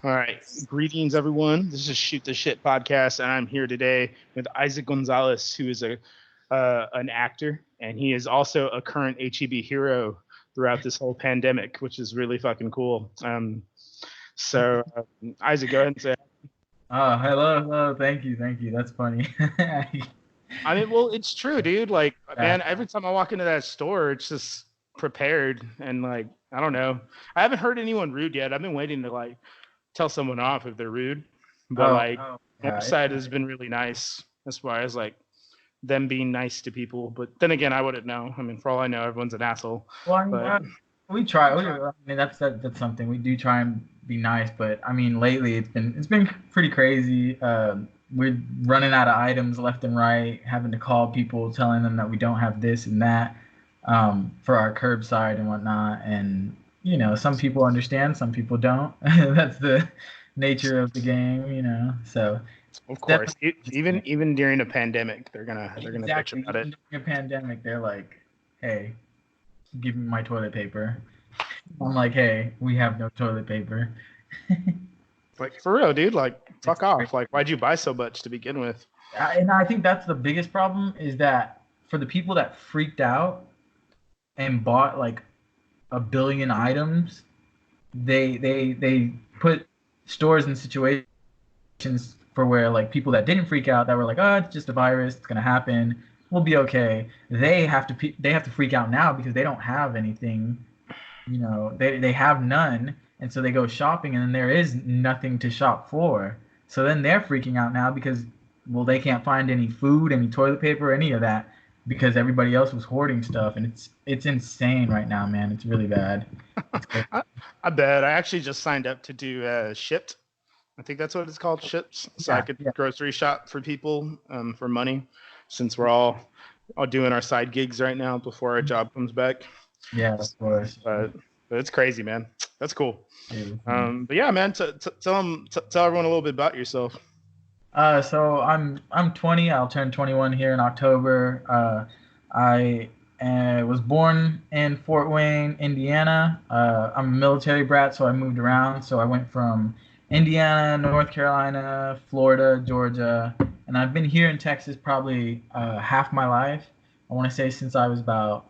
All right. Greetings, everyone. This is Shoot the Shit podcast, and I'm here today with Isaac Gonzalez, who is an actor, and he is also a current HEB hero throughout this whole pandemic, which is really fucking cool. Isaac, go ahead and say. Hello. Thank you. That's funny. I mean, well, it's true, dude. Like, man, every time I walk into that store, it's just prepared, and like, I don't know. I haven't heard anyone rude yet. I've been waiting to like tell someone off if they're rude. But like Yeah. website has been really nice as far as like them being nice to people. But then again, I wouldn't know. I mean, for all I know, everyone's an asshole. Well, I mean, But we try. I mean, that's something we do try and be nice. But I mean, lately it's been pretty crazy. We're running out of items left and right, having to call people, telling them that we don't have this and that for our curbside and whatnot. And some people understand, some people don't. That's the nature of the game. So of course, even during a pandemic, they're gonna exactly. bitch about it. During a pandemic, they're like, "Hey, give me my toilet paper." I'm like, "Hey, we have no toilet paper." Like for real, dude. Like fuck off. Like why'd you buy so much to begin with? And I think that's the biggest problem is that for the people that freaked out and bought like a billion items, they put stores in situations for where like people that didn't freak out, that were like, "Oh, it's just a virus, it's gonna happen, we'll be okay." They have to freak out now because they don't have anything. They have none, and so they go shopping, and then there is nothing to shop for. So then they're freaking out now because, well, they can't find any food, any toilet paper, any of that because everybody else was hoarding stuff, and it's insane right now, man. It's really bad. I bet. I actually just signed up to do Shipped. I think that's what it's called, Ships. So I could grocery shop for people for money, since we're all doing our side gigs right now before our job comes back. Yeah, of course. But it's crazy, man. That's cool. But yeah, man, tell everyone a little bit about yourself. So I'm 20. I'll turn 21 here in October. I was born in Fort Wayne, Indiana. I'm a military brat, so I moved around. So I went from Indiana, North Carolina, Florida, Georgia, and I've been here in Texas probably half my life. I want to say since I was about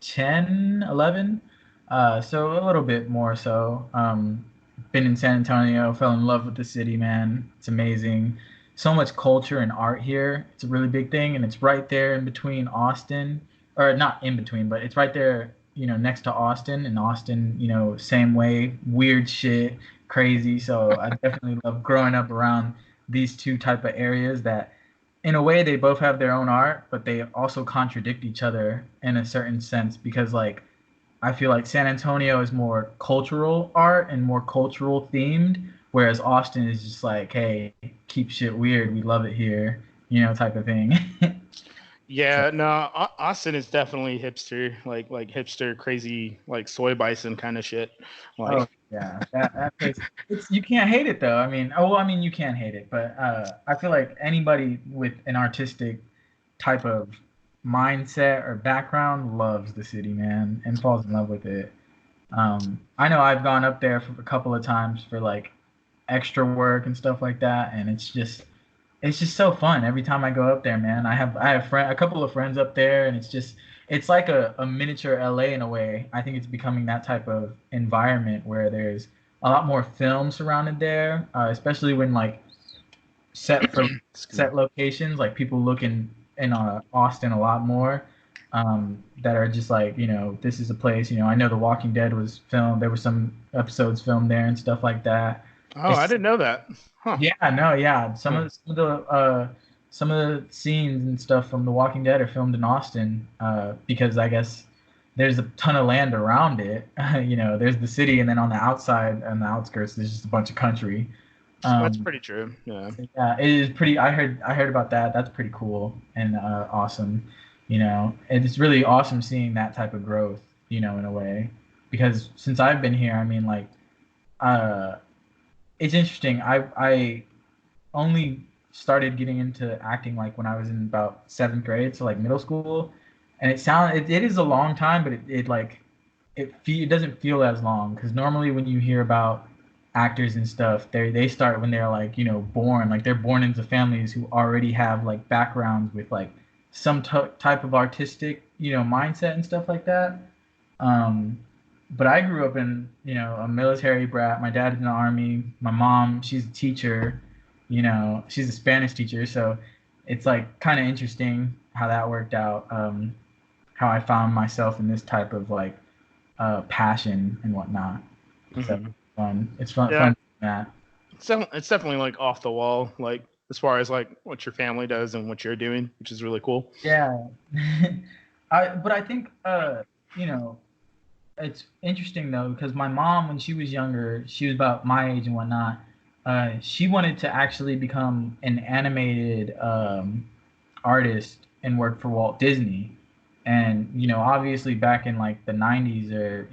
10, 11. So a little bit more so. Been in San Antonio, fell in love with the city, man. It's amazing. So much culture and art here. It's a really big thing, and it's right there in between Austin, or not in between, but it's right there, next to Austin. And Austin, same way, weird shit, crazy. So I definitely love growing up around these two type of areas that, in a way, they both have their own art, but they also contradict each other in a certain sense because, like, I feel like San Antonio is more cultural art and more cultural themed, whereas Austin is just like, hey, keep shit weird. We love it here, type of thing. Yeah, no, Austin is definitely hipster, like hipster, crazy, like soy bison kind of shit. Like, oh yeah, that place. You can't hate it though. I mean, you can hate it, but I feel like anybody with an artistic type of mindset or background loves the city, man, and falls in love with it. I know I've gone up there for a couple of times for like extra work and stuff like that, and it's just so fun every time I go up there, man. I have a couple of friends up there, and it's like a miniature LA in a way. I think it's becoming that type of environment where there's a lot more film surrounded there, especially when like set locations, like people look in Austin a lot more, that are just like, this is a place, I know The Walking Dead was filmed, there were some episodes filmed there and stuff like that. Oh, I didn't know that. Huh. Yeah, no, yeah. Some of the scenes and stuff from The Walking Dead are filmed in Austin, because I guess there's a ton of land around it. There's the city, and then on the outside and the outskirts, there's just a bunch of country. That's pretty true. Yeah. Yeah, it is pretty. I heard about that. That's pretty cool and awesome. And it's really awesome seeing that type of growth. In a way, because since I've been here, I mean, like, it's interesting. I only started getting into acting like when I was in about 7th grade, so like middle school, and it is a long time, but it doesn't feel as long, because normally when you hear about actors and stuff, they start when they're like, born. Like they're born into families who already have like backgrounds with like some type of artistic, mindset and stuff like that. Um, but I grew up in, a military brat. My dad is in the army. My mom, she's a teacher. She's a Spanish teacher. So it's like kind of interesting how that worked out. How I found myself in this type of like passion and whatnot. So Mm-hmm. fun. It's fun. Yeah, Fun. That. it's definitely like off the wall, like as far as like what your family does and what you're doing, which is really cool. Yeah. But I think you know it's interesting though because my mom when she was younger, she was about my age and whatnot. She wanted to actually become an animated artist and work for Walt Disney. And obviously back in like the 90s or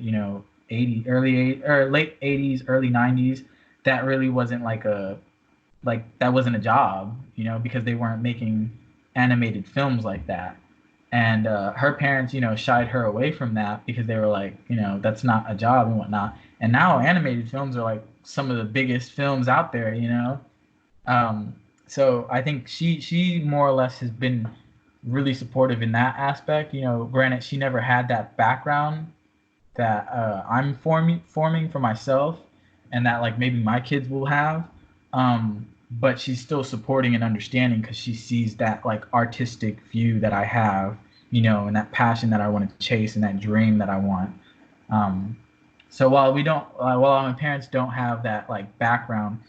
80 early 80 or late 80s, early 90s, that really wasn't like that wasn't a job, because they weren't making animated films like that. And her parents, shied her away from that because they were like, that's not a job and whatnot. And now animated films are like some of the biggest films out there. Um, so I think she more or less has been really supportive in that aspect. Granted, she never had that background that I'm forming for myself, and that like maybe my kids will have. But she's still supporting and understanding because she sees that like artistic view that I have, and that passion that I want to chase and that dream that I want. Um, so while my parents don't have that like background,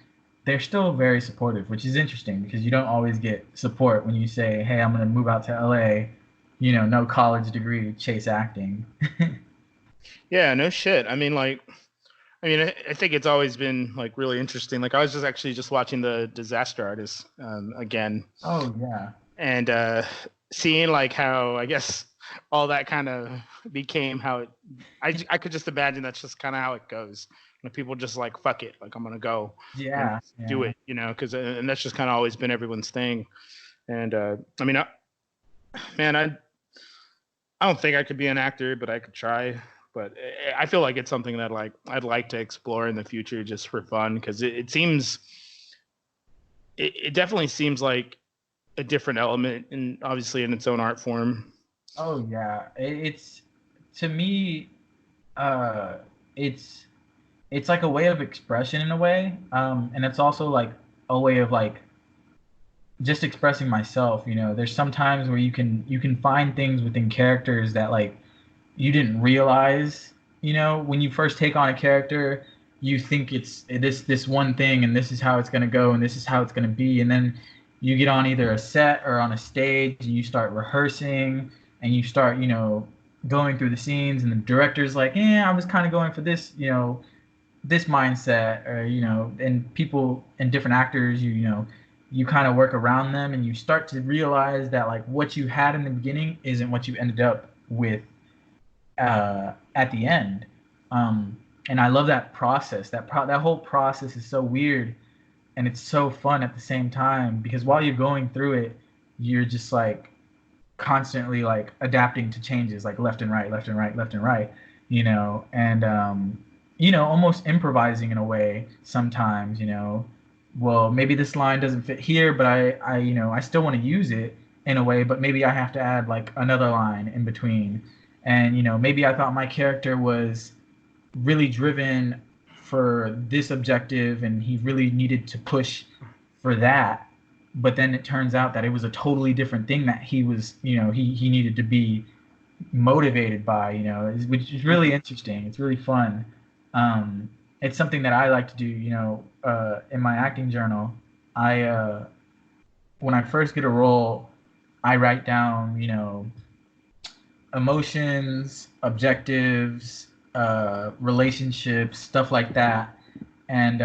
they're still very supportive, which is interesting because you don't always get support when you say, "Hey, I'm gonna move out to LA," no college degree, chase acting. Yeah, no shit. I think it's always been like really interesting. Like I was just actually just watching the Disaster Artist again, Oh yeah. and seeing like how I guess all that kind of became how it. I could just imagine that's just kind of how it goes. When people just like fuck it, like I'm gonna go and Yeah, do yeah. it, because and that's just kind of always been everyone's thing. And man, I don't think I could be an actor, but I could try. But I feel like it's something that like I'd like to explore in the future just for fun because it seems it definitely seems like a different element and obviously in its own art form. Oh yeah. It's to me, uh, it's it's like a way of expression in a way, and it's also like a way of like just expressing myself. There's some times where you can find things within characters that like you didn't realize. When you first take on a character, you think it's this one thing, and this is how it's gonna go, and this is how it's gonna be, and then you get on either a set or on a stage, and you start rehearsing, and you start going through the scenes, and the director's like, I was kind of going for this mindset, or and people and different actors, you kind of work around them, and you start to realize that like what you had in the beginning isn't what you ended up with at the end. And I love that process. That whole process is so weird, and it's so fun at the same time because while you're going through it, you're just like constantly like adapting to changes, like left and right, left and right, left and right, and almost improvising in a way sometimes. Well, maybe this line doesn't fit here, but I still want to use it in a way, but maybe I have to add like another line in between. And maybe I thought my character was really driven for this objective and he really needed to push for that, but then it turns out that it was a totally different thing that he was, he needed to be motivated by, which is really interesting. It's really fun. It's something that I like to do, in my acting journal. I When I first get a role, I write down, emotions, objectives, relationships, stuff like that, and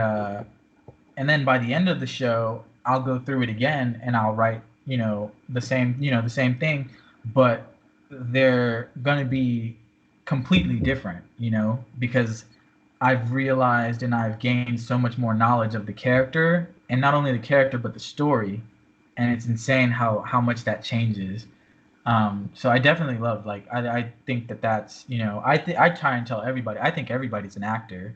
then by the end of the show, I'll go through it again and I'll write, the same thing, but they're gonna be completely different, because I've realized and I've gained so much more knowledge of the character, and not only the character but the story, and it's insane how much that changes. So I definitely love, like, I think that's, I try and tell everybody, I think everybody's an actor,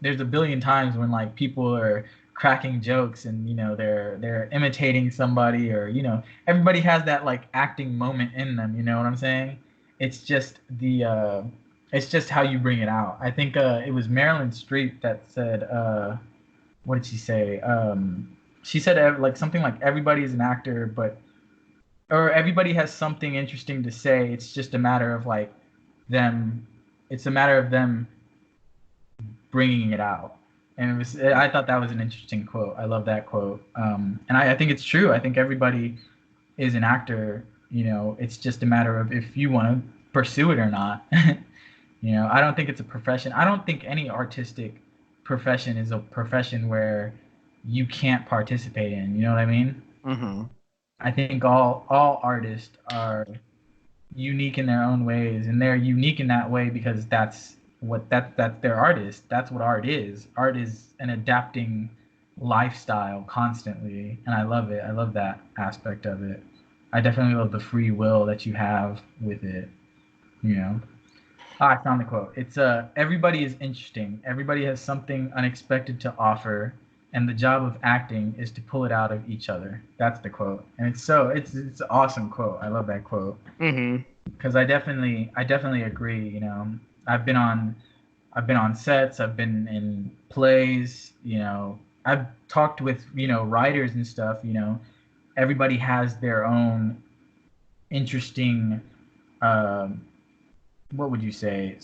There's a billion times when like people are cracking jokes and they're imitating somebody, or everybody has that like acting moment in them. You know what I'm saying? It's just it's just how you bring it out. I think it was Marilyn Streep that said, what did she say? She said like something like everybody is an actor, or everybody has something interesting to say. It's just a matter of like them. It's a matter of them bringing it out. And I thought that was an interesting quote. I love that quote. And I think it's true. I think everybody is an actor. It's just a matter of if you want to pursue it or not. I don't think it's a profession. I don't think any artistic profession is a profession where you can't participate in. You know what I mean? Mm-hmm. I think all artists are unique in their own ways, and they're unique in that way because that's their artist. That's what art is. Art is an adapting lifestyle constantly, and I love it. I love that aspect of it. I definitely love the free will that you have with it. I found the quote. It's everybody is interesting. Everybody has something unexpected to offer, and the job of acting is to pull it out of each other. That's the quote, and it's an awesome quote. I love that quote. Mm-hmm. Because I definitely agree. I've been on sets. I've been in plays. I've talked with writers and stuff. Everybody has their own interesting. What would you say?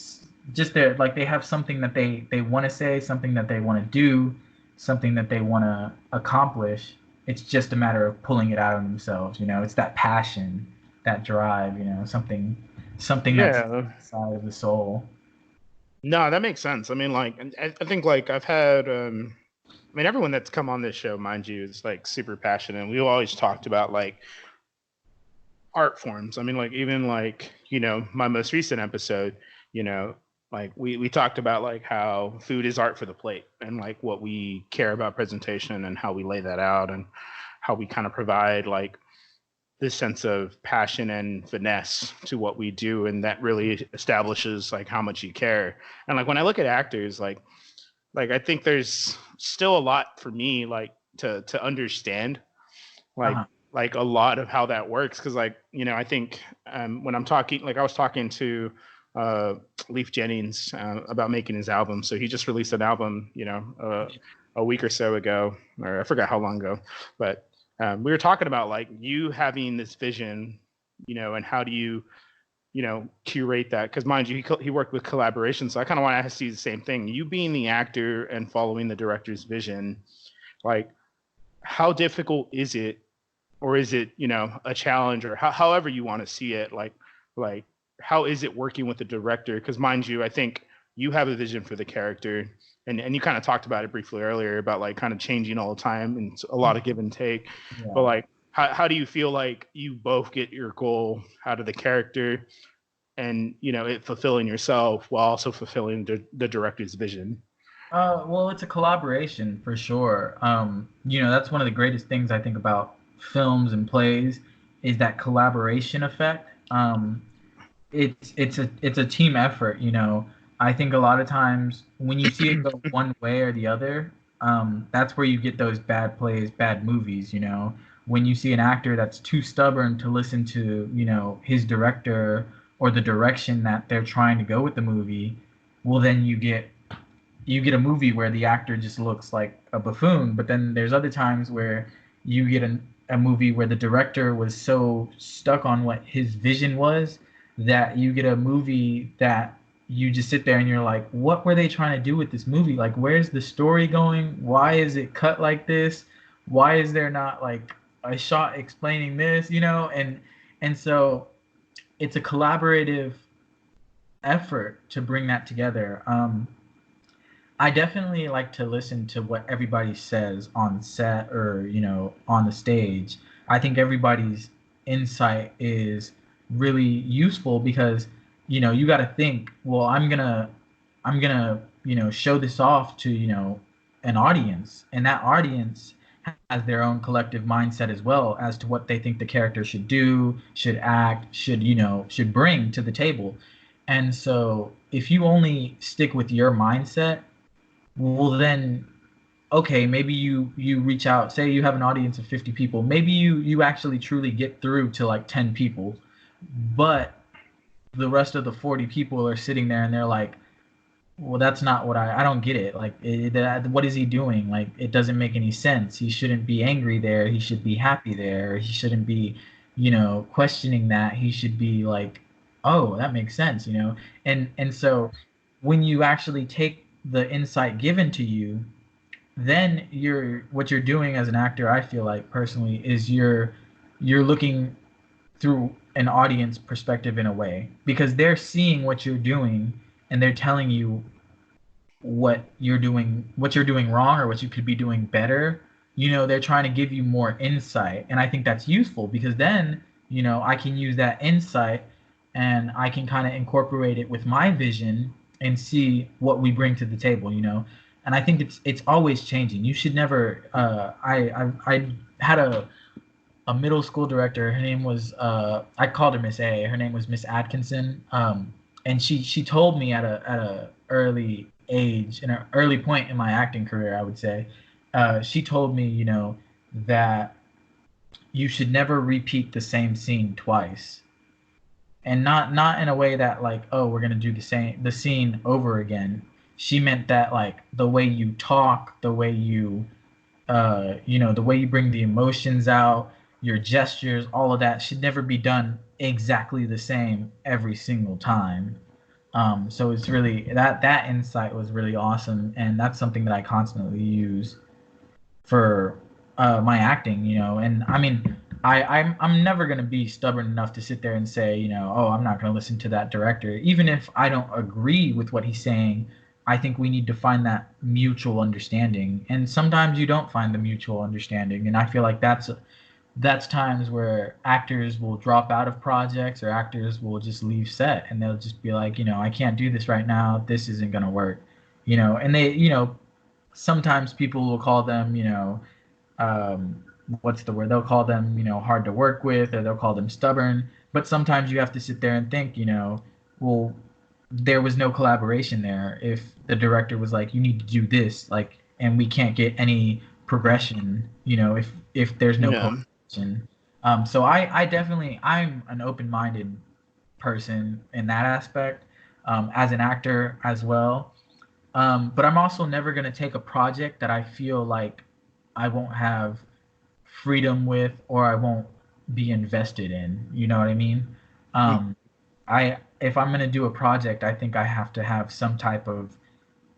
Just they have something that they want to say, something that they want to do, something that they want to accomplish. It's just a matter of pulling it out of themselves. It's that passion, that drive. Something that's inside of the soul. No, that makes sense. I mean, like, I think like I've had, everyone that's come on this show, mind you, is like super passionate. We've always talked about like art forms. I mean, like even like, my most recent episode, like we talked about like how food is art for the plate, and like what we care about presentation and how we lay that out, and how we kind of provide like this sense of passion and finesse to what we do, and that really establishes like how much you care. And like when I look at actors, like I think there's still a lot for me like to understand, like like a lot of how that works, because like I think when I'm talking, like I was talking to Leif Jennings about making his album. So he just released an album a week or so ago, or I forgot how long ago, but we were talking about like you having this vision, and how do you curate that? Because mind you, he worked with collaboration, so I kind of want to ask you the same thing. You being the actor and following the director's vision, like how difficult is it, or is it a challenge, or however you want to see it, like how is it working with the director? Because mind you, I think you have a vision for the character, and you kind of talked about it briefly earlier about like kind of changing all the time, and it's a lot of give and take. Yeah. But like how do you feel like you both get your goal out of the character, and it fulfilling yourself while also fulfilling the director's vision? Well, it's a collaboration for sure. That's one of the greatest things I think about films and plays is that collaboration effect. It's a team effort. I think a lot of times when you see it go one way or the other, that's where you get those bad plays, bad movies. When you see an actor that's too stubborn to listen to his director or the direction that they're trying to go with the movie, well then you get a movie where the actor just looks like a buffoon. But then there's other times where you get a movie where the director was so stuck on what his vision was that you get a movie that you just sit there and you're like, what were they trying to do with this movie? Like, where's the story going? Why is it cut like this? Why is there not like a shot explaining this? And so it's a collaborative effort to bring that together. I definitely like to listen to what everybody says on set or on the stage. I think everybody's insight is really useful because you got to think, well, I'm gonna show this off to an audience, and that audience has their own collective mindset as well as to what they think the character should do, should act, should bring to the table. And so if you only stick with your mindset, well then okay, maybe you reach out, say you have an audience of 50 people, maybe you actually truly get through to like 10 people, but the rest of the 40 people are sitting there and they're like, well, that's not what I don't get it. Like, what is he doing? Like, it doesn't make any sense. He shouldn't be angry there. He should be happy there. He shouldn't be, questioning that. He should be like, oh, that makes sense, And so when you actually take the insight given to you, then what you're doing as an actor, I feel like personally, is you're looking through an audience perspective in a way, because they're seeing what you're doing and they're telling you what you're doing wrong or what you could be doing better. They're trying to give you more insight, and I think that's useful, because then I can use that insight and I can kind of incorporate it with my vision and see what we bring to the table. And I think it's always changing. You should never I had a middle school director. Her name was I called her Miss A. Her name was Miss Atkinson. And she told me at a early age, in an early point in my acting career, I would say, she told me, that you should never repeat the same scene twice, and not in a way that like, oh, we're gonna do the scene over again. She meant that like the way you talk, the way you bring the emotions out, your gestures, all of that should never be done exactly the same every single time. So it's really that insight was really awesome, and that's something that I constantly use for my acting. And I mean, I'm never gonna be stubborn enough to sit there and say, oh, I'm not gonna listen to that director, even if I don't agree with what he's saying. I think we need to find that mutual understanding, and sometimes you don't find the mutual understanding, and I feel like that's times where actors will drop out of projects, or actors will just leave set, and they'll just be like, I can't do this right now. This isn't gonna work. And they, sometimes people will call them, what's the word? They'll call them, hard to work with, or they'll call them stubborn. But sometimes you have to sit there and think, well, there was no collaboration there. If the director was like, you need to do this, like, and we can't get any progression, if there's no collaboration. So I definitely, I'm an open-minded person in that aspect, as an actor as well. But I'm also never going to take a project that I feel like I won't have freedom with, or I won't be invested in. You know what I mean? If I'm going to do a project, I think I have to have some type of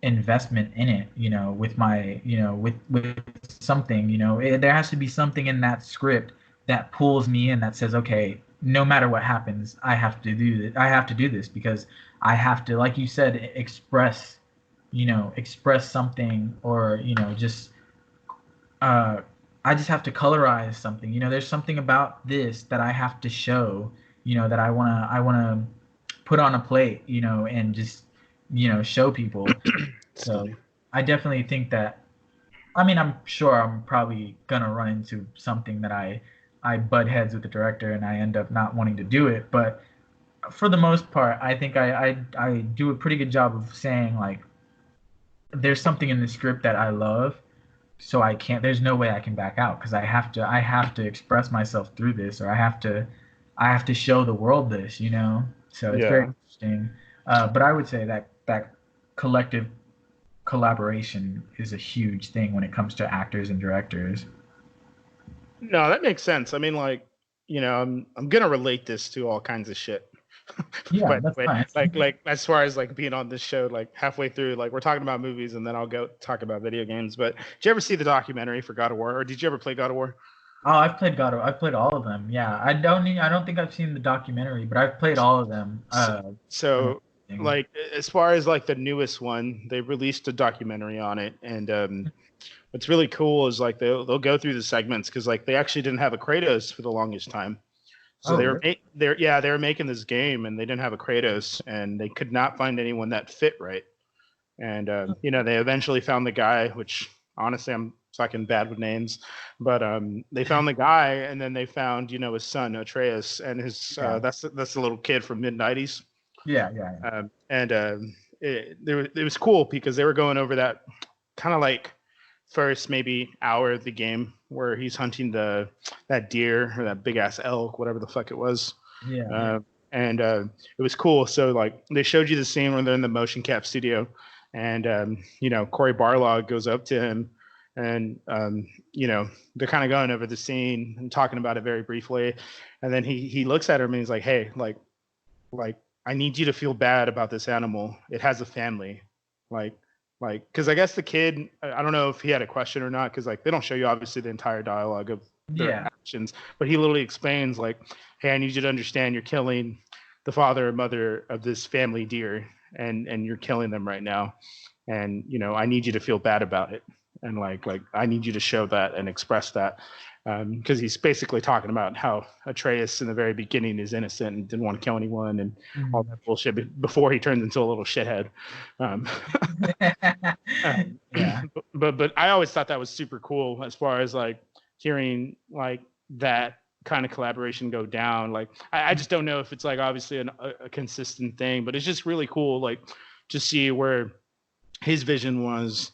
investment in it, with my, with something, there has to be something in that script that pulls me in, that says, okay, no matter what happens, I have to do this. I have to do this because I have to, like you said, express something, or, just, I just have to colorize something. There's something about this that I have to show, that I wanna put on a plate, and just, show people. So I definitely think that, I mean, I'm sure I'm probably gonna run into something that I butt heads with the director and I end up not wanting to do it. But for the most part, I think I do a pretty good job of saying, like, there's something in the script that I love, so I can't. There's no way I can back out, because I have to express myself through this, or I have to show the world this. So it's very interesting. But I would say that collective collaboration is a huge thing when it comes to actors and directors. No, that makes sense. I mean, like, I'm gonna relate this to all kinds of shit. Yeah, but that's but fine. like as far as like being on this show, like halfway through, like we're talking about movies, and then I'll go talk about video games. But did you ever see the documentary for God of War, or did you ever play God of War? Oh, I've played all of them. Yeah, I don't think I've seen the documentary, but I've played all of them. So, From so everything. like as far as like the newest one, they released a documentary on it, and what's really cool is like they'll go through the segments, because like they actually didn't have a Kratos for the longest time. So Oh, really? they were making this game, and they didn't have a Kratos, and they could not find anyone that fit right. And they eventually found the guy, which honestly I'm fucking bad with names, but they found the guy, and then they found his son Atreus, and his Yeah. that's the little kid from mid '90s. And it was cool because they were going over that kind of like first maybe hour of the game where he's hunting that deer or that big ass elk, whatever the fuck it was. And it was cool. So like they showed you the scene when they're in the motion cap studio, and Corey Barlog goes up to him, and they're kind of going over the scene and talking about it very briefly, and then he looks at him and he's like, hey, like I need you to feel bad about this animal. It has a family, like because I guess the kid, I don't know if he had a question or not, because like they don't show you obviously the entire dialogue of their actions, but he literally explains like, hey, I need you to understand you're killing the father and mother of this family deer, and you're killing them right now, and I need you to feel bad about it, and like I need you to show that and express that, because he's basically talking about how Atreus in the very beginning is innocent and didn't want to kill anyone and all that bullshit before he turns into a little shithead. But I always thought that was super cool as far as like hearing like that kind of collaboration go down. Like I just don't know if it's like obviously a consistent thing, but it's just really cool like to see where his vision was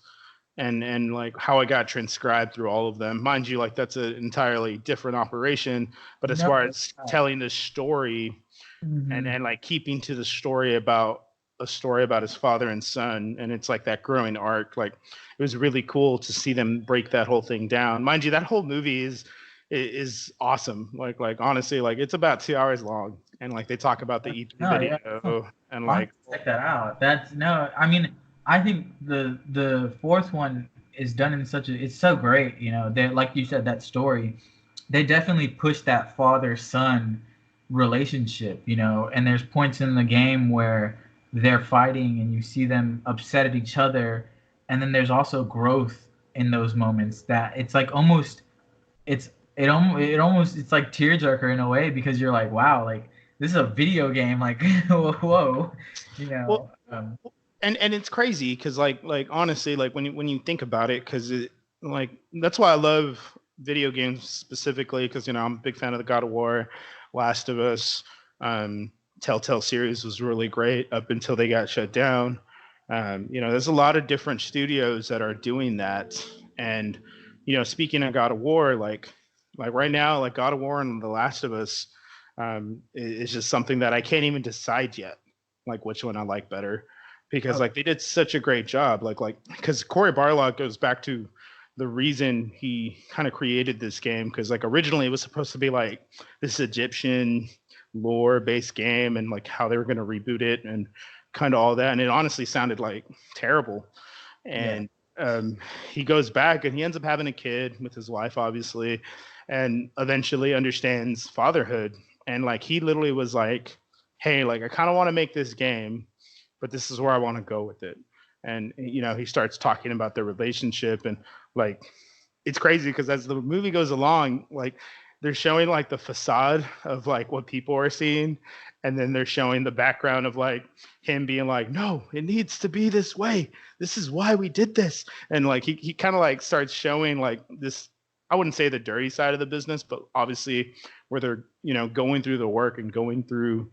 and like how it got transcribed through all of them. Mind you, like that's an entirely different operation, but as far as telling the story and like keeping to the story about a story about his father and son, and it's like that growing arc, like it was really cool to see them break that whole thing down. Mind you, that whole movie is awesome. Like honestly, like it's about 2 hours long, and like they talk about the E3 video and like check that out. I mean, I think the fourth one is done in it's so great, they, like you said, that story, they definitely push that father-son relationship, and there's points in the game where they're fighting and you see them upset at each other, and then there's also growth in those moments that it's like almost it's like tearjerker in a way, because you're like, wow, like this is a video game, like whoa, Well, and it's crazy because like honestly, like when you think about it, because like that's why I love video games specifically, because I'm a big fan of the God of War, Last of Us, Telltale series was really great up until they got shut down. There's a lot of different studios that are doing that, and speaking of God of War, like right now, like God of War and The Last of Us is just something that I can't even decide yet, like which one I like better, because like they did such a great job, like because Corey Barlog goes back to the reason he kind of created this game, because like originally it was supposed to be like this Egyptian lore based game and like how they were going to reboot it and kind of all that, and it honestly sounded like terrible. And he goes back and he ends up having a kid with his wife, obviously, and eventually understands fatherhood, and like he literally was like, hey, like I kind of want to make this game, but this is where I want to go with it. And he starts talking about their relationship, and like it's crazy because as the movie goes along, like they're showing like the facade of like what people are seeing, and then they're showing the background of like him being like, no, it needs to be this way, this is why we did this. And like he kind of like starts showing like this, I wouldn't say the dirty side of the business, but obviously where they're going through the work and going through,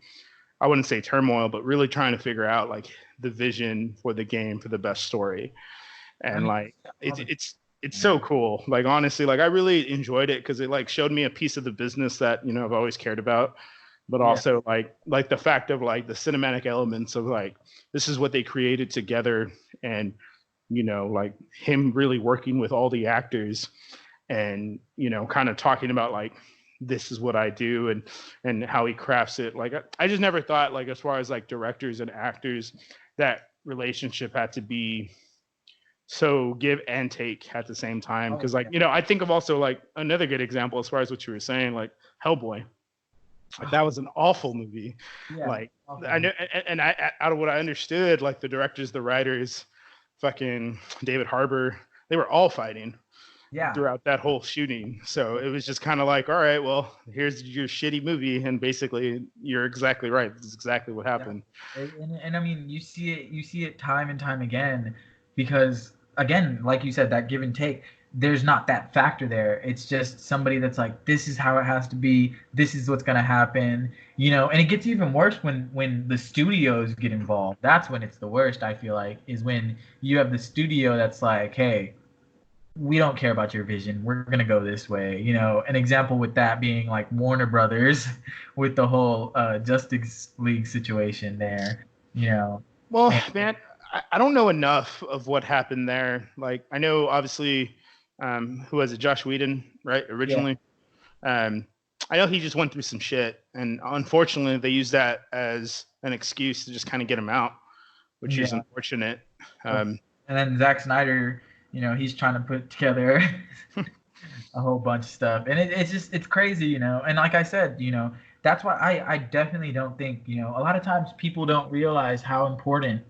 I wouldn't say turmoil, but really trying to figure out like the vision for the game for the best story. And like it's so cool. Like honestly, like I really enjoyed it because it like showed me a piece of the business that I've always cared about, but also like the fact of like the cinematic elements of like this is what they created together, and like him really working with all the actors, and kind of talking about like this is what I do, and how he crafts it. Like I just never thought, like as far as like directors and actors, that relationship had to be so give and take at the same time. Because like I think of also like another good example as far as what you were saying, like Hellboy. Like that was an awful movie. Like I know, and I out of what I understood, like the directors, the writers, fucking David Harbour, they were all fighting throughout that whole shooting. So it was just kind of like, all right, well, here's your shitty movie, and basically you're exactly right. This is exactly what happened. And I mean, you see it time and time again, because again, like you said, that give and take. there's not that factor there. It's just somebody that's like, this is how it has to be. This is what's gonna happen. And it gets even worse when the studios get involved. That's when it's the worst. I feel like is when you have the studio that's like, hey, we don't care about your vision. We're gonna go this way. An example with that being like Warner Brothers with the whole Justice League situation there. Well, And, man, I don't know enough of what happened there. Like, I know obviously, who was it? Josh Whedon, right? yeah, Originally, um, I know he just went through some shit, and unfortunately, they used that as an excuse to just kind of get him out, which is yeah. unfortunate. And then Zack Snyder, he's trying to put together a whole bunch of stuff, and it's crazy, And like I said, that's why I definitely don't think, a lot of times people don't realize how important,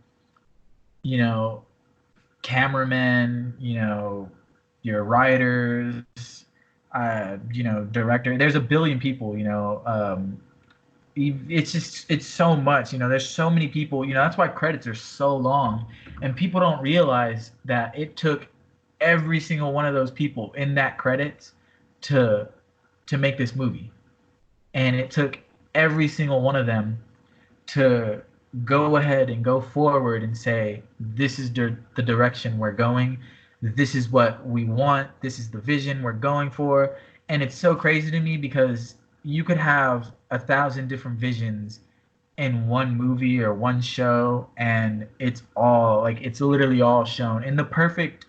cameramen, your writers, director. There's a billion people, it's so much, there's so many people, that's why credits are so long, and people don't realize that it took every single one of those people in that credits to make this movie, and it took every single one of them to go ahead and go forward and say, this is the direction we're going, this is what we want, this is the vision we're going for. And it's so crazy to me because you could have 1,000 different visions in one movie or one show, and it's literally all shown in the perfect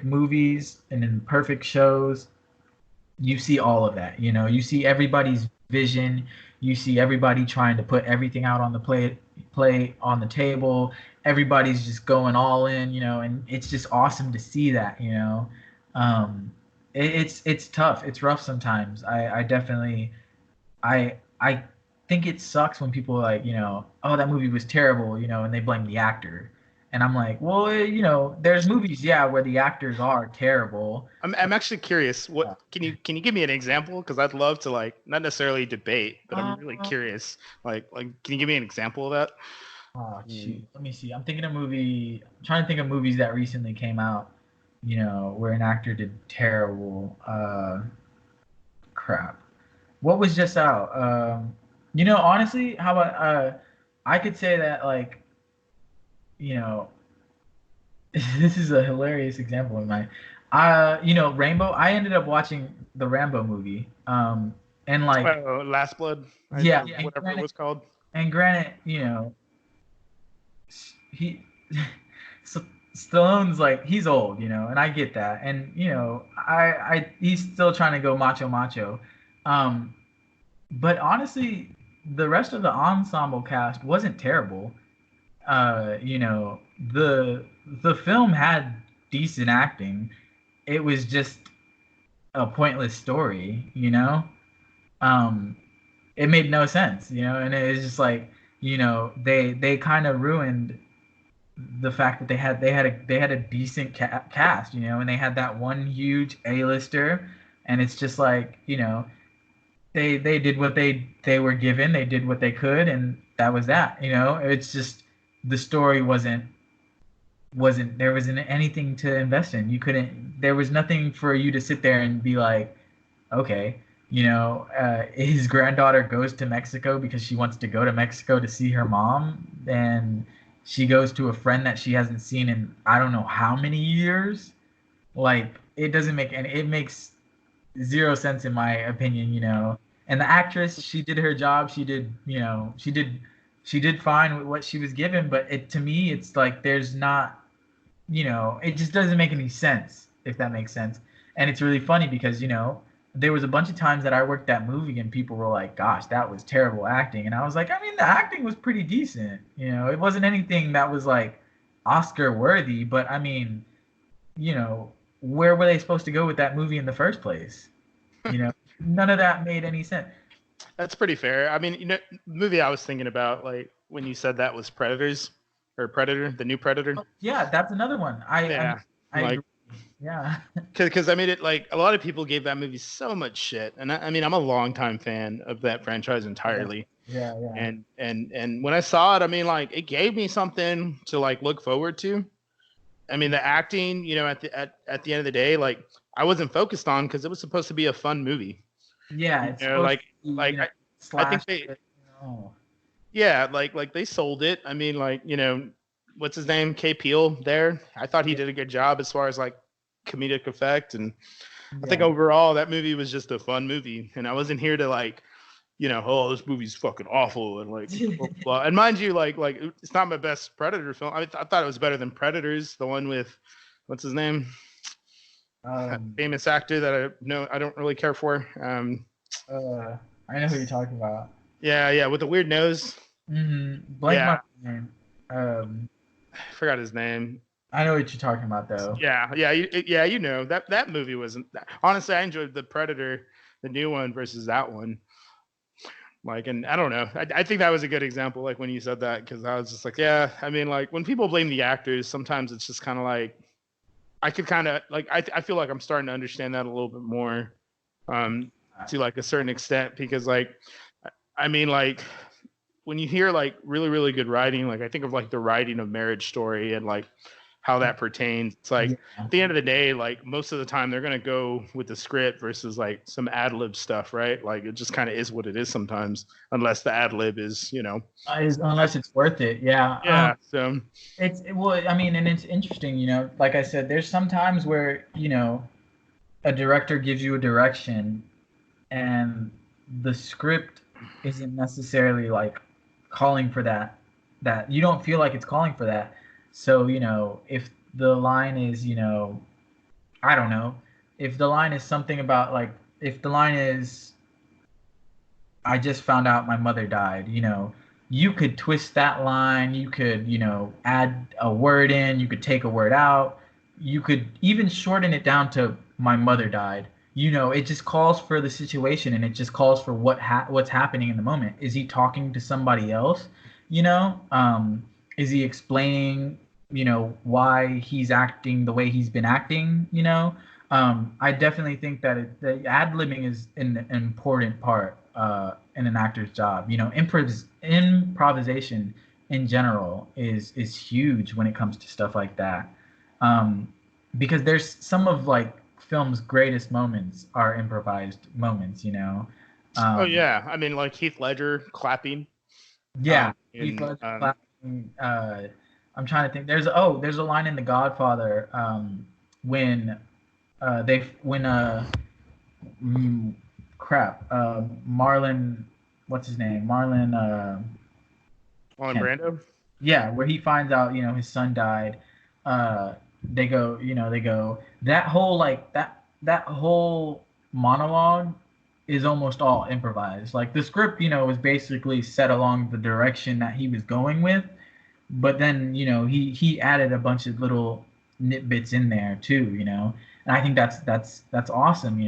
movies and in perfect shows. You see all of that. You see everybody's vision. You see everybody trying to put everything out on the play on the table. Everybody's just going all in, and it's just awesome to see that. It's tough. It's rough sometimes. I definitely I think it sucks when people are like, oh, that movie was terrible, and they blame the actor. And I'm like, well, there's movies, yeah, where the actors are terrible. I'm actually curious. What can you give me an example? Because I'd love to, like, not necessarily debate, but I'm really curious. Like, can you give me an example of that? Oh, shoot. Let me see. I'm trying to think of movies that recently came out, where an actor did terrible. Crap. What was just out? Honestly, how about I could say that, like, this is a hilarious example of mine. Rainbow. I ended up watching the Rambo movie. And like, Last Blood. Yeah, whatever it was called. And granted, he Stallone's like, he's old, and I get that, and he's still trying to go macho. But honestly, the rest of the ensemble cast wasn't terrible. The film had decent acting. It was just a pointless story, It made no sense, and it was just like, they kind of ruined the fact that they had a decent cast, and they had that one huge A-lister, and it's just like, they did what they were given, they did what they could, and that was that. It's just the story wasn't there wasn't anything to invest in. There was nothing for you to sit there and be like, okay, his granddaughter goes to Mexico because she wants to go to Mexico to see her mom, and she goes to a friend that she hasn't seen in I don't know how many years. Like, it makes zero sense in my opinion. And the actress, she did her job. She did fine with what she was given, but to me, it's like there's not, it just doesn't make any sense, if that makes sense. And it's really funny because, there was a bunch of times that I worked that movie and people were like, gosh, that was terrible acting. And I was like, I mean, the acting was pretty decent. It wasn't anything that was like Oscar worthy, but I mean, where were they supposed to go with that movie in the first place? None of that made any sense. That's pretty fair. I mean, the movie I was thinking about, like, when you said that was Predator, the new Predator. Yeah, that's another one. I like, yeah. Because I mean, it, like, a lot of people gave that movie so much shit, and I mean, I'm a longtime fan of that franchise entirely. Yeah. And when I saw it, I mean, like, it gave me something to, like, look forward to. I mean, the acting, at the end of the day, like I wasn't focused on because it was supposed to be a fun movie. Yeah, it's supposed Like to be, I think slash. they, Oh, yeah, like they sold it. I mean, like what's his name, K Peel there. I thought he yeah, did a good job as far as like comedic effect, and I think yeah. overall that movie was just a fun movie, and I wasn't here to like oh, this movie's fucking awful and like blah, blah, blah. And mind you, like it's not my best Predator film. I thought it was better than Predators, the one with what's his name, that um, famous actor that I don't really care for. I know who you're talking about. Yeah, with the weird nose. Blank my Yeah, name. Um, I forgot his name. I know what you're talking about though. Yeah, that movie wasn't. Honestly, I enjoyed the Predator, the new one versus that one. Like, and I don't know. I think that was a good example, like when you said that, because I was just like, yeah. I mean, like when people blame the actors, sometimes it's just kind of like I could kind of like I feel like I'm starting to understand that a little bit more, to like a certain extent, because like I mean, like when you hear like really really good writing, like I think of like the writing of Marriage Story and like how that pertains. It's like Yeah, at the end of the day, like most of the time they're gonna go with the script versus like some ad lib stuff, right? Like it just kind of is what it is sometimes, unless the ad lib is, unless it's worth it. Yeah. yeah. So Well, I mean, and it's interesting. Like I said, there's some times where a director gives you a direction, and the script isn't necessarily like calling for that you don't feel like it's calling for that. So if the line is I don't know, if the line is something about, like, if the line is, I just found out my mother died, you could twist that line, you could add a word in, you could take a word out, you could even shorten it down to my mother died. It just calls for the situation, and it just calls for what's happening in the moment. Is he talking to somebody else? You know, is he explaining why he's acting the way he's been acting? I definitely think that the ad libbing is an important part in an actor's job. Improvisation in general is huge when it comes to stuff like that, um, because there's some of like film's greatest moments are improvised moments. oh Um, yeah, I mean like Heath Ledger clapping, yeah, Heath in Ledger clapping. I'm trying to think. There's a line in The Godfather, when when mm, crap, Marlon, what's his name? Marlon, Marlon can't, Brando. yeah, where he finds out, his son died. Uh, they go that whole, like, that whole monologue is almost all improvised. Like the script, was basically set along the direction that he was going with, but then he added a bunch of little nitbits in there too. And I think that's awesome.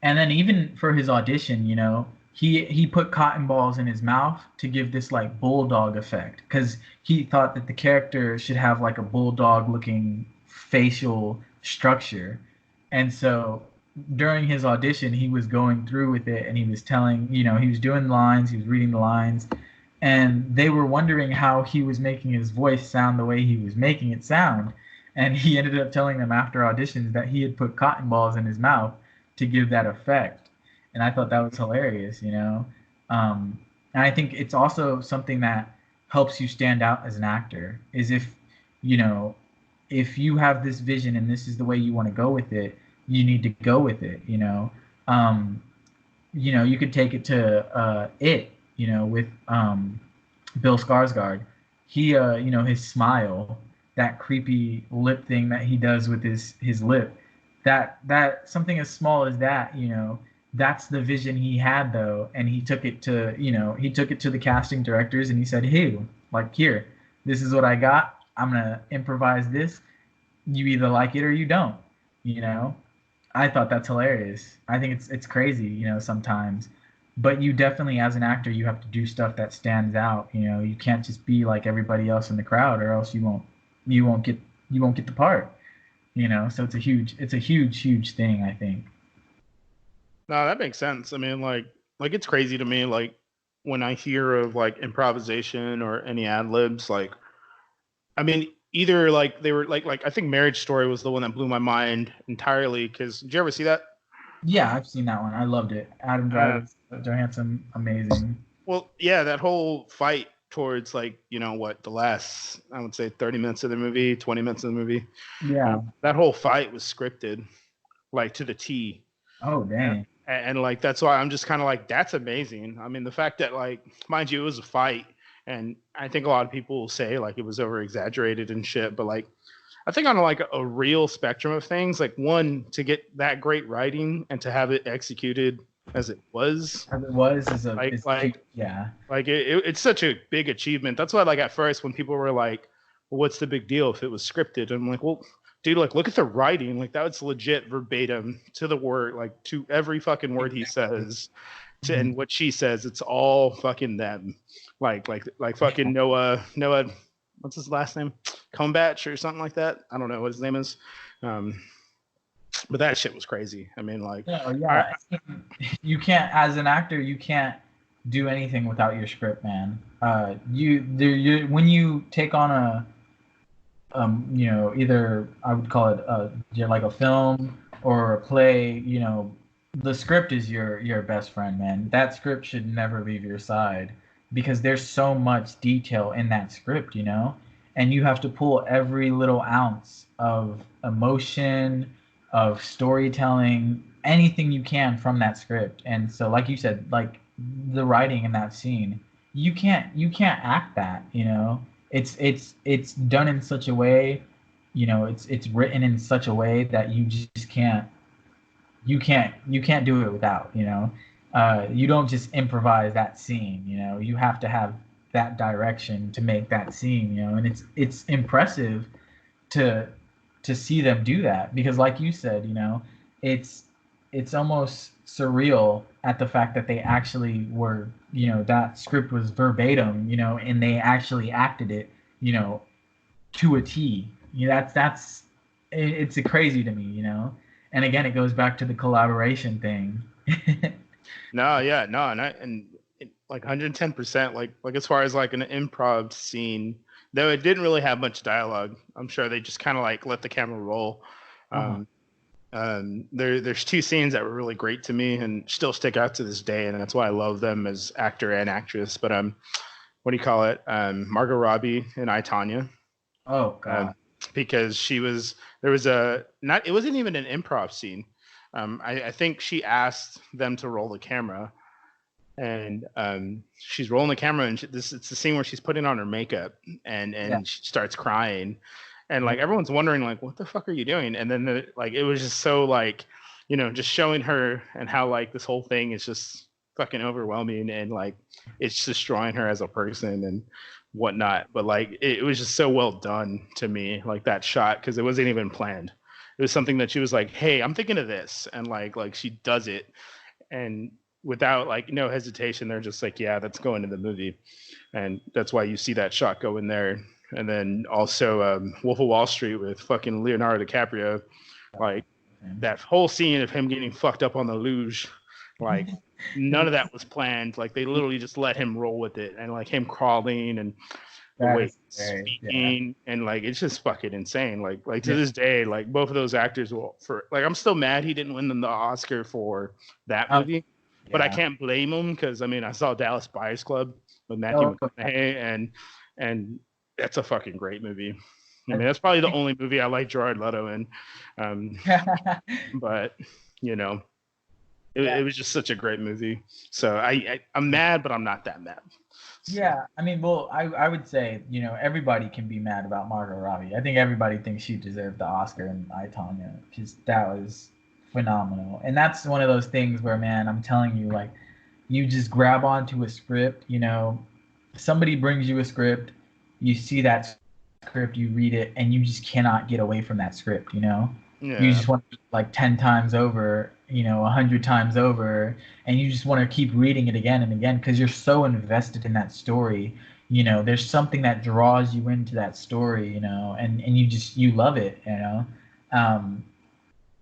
And then even for his audition, he put cotton balls in his mouth to give this like bulldog effect, because he thought that the character should have like a bulldog looking facial structure. And so during his audition, he was going through with it, and he was telling, he was doing lines, he was reading the lines, and they were wondering how he was making his voice sound the way he was making it sound. And he ended up telling them after auditions that he had put cotton balls in his mouth to give that effect. And I thought that was hilarious. And I think it's also something that helps you stand out as an actor, is you know, if you have this vision and this is the way you want to go with it, you need to go with it. You could take it to with Bill Skarsgård. He, his smile, that creepy lip thing that he does with his lip, that something as small as that, that's the vision he had though, and he took it to the casting directors, and he said, "Hey, like, here, this is what I got. I'm gonna improvise this. You either like it or you don't." You know, I thought that's hilarious. I think it's crazy, sometimes. But you definitely, as an actor, you have to do stuff that stands out. You can't just be like everybody else in the crowd, or else you won't get the part. So it's a huge thing, I think. No, that makes sense. I mean, like it's crazy to me, like when I hear of like improvisation or any ad libs, like I mean, either like they were like I think Marriage Story was the one that blew my mind entirely. Because did you ever see that? Yeah, I've seen that one. I loved it. Adam Uh, Driver, Johansson, amazing. well, yeah, that whole fight towards like what the last I would say 30 minutes of the movie, 20 minutes of the movie, Yeah. that whole fight was scripted like to the T. Oh, dang. And like that's why I'm just kind of like that's amazing. I mean, the fact that like mind you, it was a fight, and I think a lot of people will say like it was over exaggerated and shit, but like I think on like a real spectrum of things, like one to get that great writing and to have it executed as it was, As it was, like is like yeah. like it's such a big achievement. That's why like at first when people were like, well, "What's the big deal if it was scripted?" I'm like, well, dude, like look at the writing. Like that was legit verbatim to the word, like to every fucking word he says, and what she says. It's all fucking them. Like fucking Noah. What's his last name? Combach or something like that. I don't know what his name is. Um, but that shit was crazy. I mean, like, No, yeah. You can't, as an actor, you can't do anything without your script, man. You when you take on a either I would call it like a film or a play, the script is your best friend, man. That script should never leave your side because there's so much detail in that script, and you have to pull every little ounce of emotion, of storytelling, anything you can from that script. And so, like you said, like the writing in that scene, you can't act that, it's done in such a way, it's written in such a way that you just can't do it without, you don't just improvise that scene, you have to have that direction to make that scene, and it's impressive to see them do that because like you said, it's almost surreal at the fact that they actually were, that script was verbatim, and they actually acted it, to a T. It's crazy to me, And again, it goes back to the collaboration thing. no, yeah, no, and like 110%, like as far as like an improv scene, though it didn't really have much dialogue. I'm sure they just kind of like let the camera roll. There's two scenes that were really great to me and still stick out to this day, and that's why I love them as actor and actress. But what do you call it? Margot Robbie and I, Tonya. Oh God. Because there was it wasn't even an improv scene. I think she asked them to roll the camera, and she's rolling the camera, and it's the scene where she's putting on her makeup, and she starts crying, and like everyone's wondering like what the fuck are you doing, and then it was just so like just showing her and how like this whole thing is just fucking overwhelming, and like it's destroying her as a person and whatnot. But like it was just so well done to me, like that shot, because it wasn't even planned. It was something that she was like, hey, I'm thinking of this, and like she does it, and without like no hesitation, they're just like, yeah, that's going in the movie. And that's why you see that shot go in there. And then also Wolf of Wall Street with fucking Leonardo DiCaprio, like that whole scene of him getting fucked up on the luge, like none of that was planned. Like they literally just let him roll with it, and like him crawling and the way speaking, and like it's just fucking insane. Like to this day, like both of those actors I'm still mad he didn't win them the Oscar for that movie. But I can't blame him because I mean I saw Dallas Buyers Club with Matthew McConaughey, and that's a fucking great movie. I mean that's probably the only movie I like Jared Leto in. But it was just such a great movie. So I'm mad, but I'm not that mad. So. Yeah, I mean, well, I would say, everybody can be mad about Margot Robbie. I think everybody thinks she deserved the Oscar in I, Tonya, because that was phenomenal. And that's one of those things where, man, I'm telling you, like, you just grab onto a script, somebody brings you a script, you see that script, you read it, and you just cannot get away from that script, Yeah. You just want to like 10 times over, 100 times over, and you just want to keep reading it again and again because you're so invested in that story. There's something that draws you into that story, and you love it,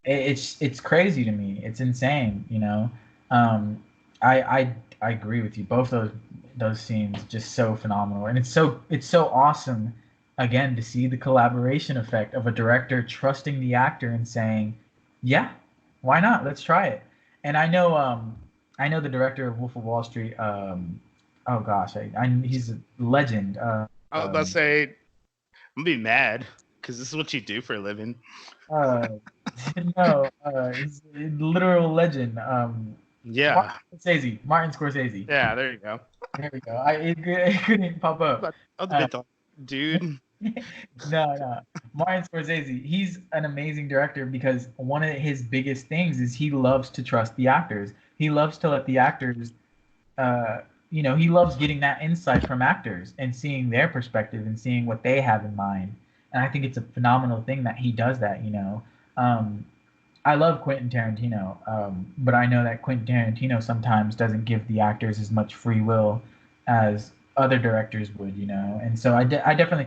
It's crazy to me. It's insane, I agree with you. Both those scenes just so phenomenal, and it's so awesome again, to see the collaboration effect of a director trusting the actor and saying, "Yeah, why not? Let's try it." And I know the director of Wolf of Wall Street. Oh gosh, he's a legend. I was about to say, I'm gonna be mad because this is what you do for a living. uh, no, he's a literal legend. Yeah. Martin Scorsese. Yeah, there you go. There we go. It couldn't pop up. I was a bit thought, dude. No. Martin Scorsese, he's an amazing director because one of his biggest things is he loves to trust the actors. He loves to let the actors, he loves getting that insight from actors and seeing their perspective and seeing what they have in mind. And I think it's a phenomenal thing that he does that. I love Quentin Tarantino, but I know that Quentin Tarantino sometimes doesn't give the actors as much free will as other directors would. And so I definitely,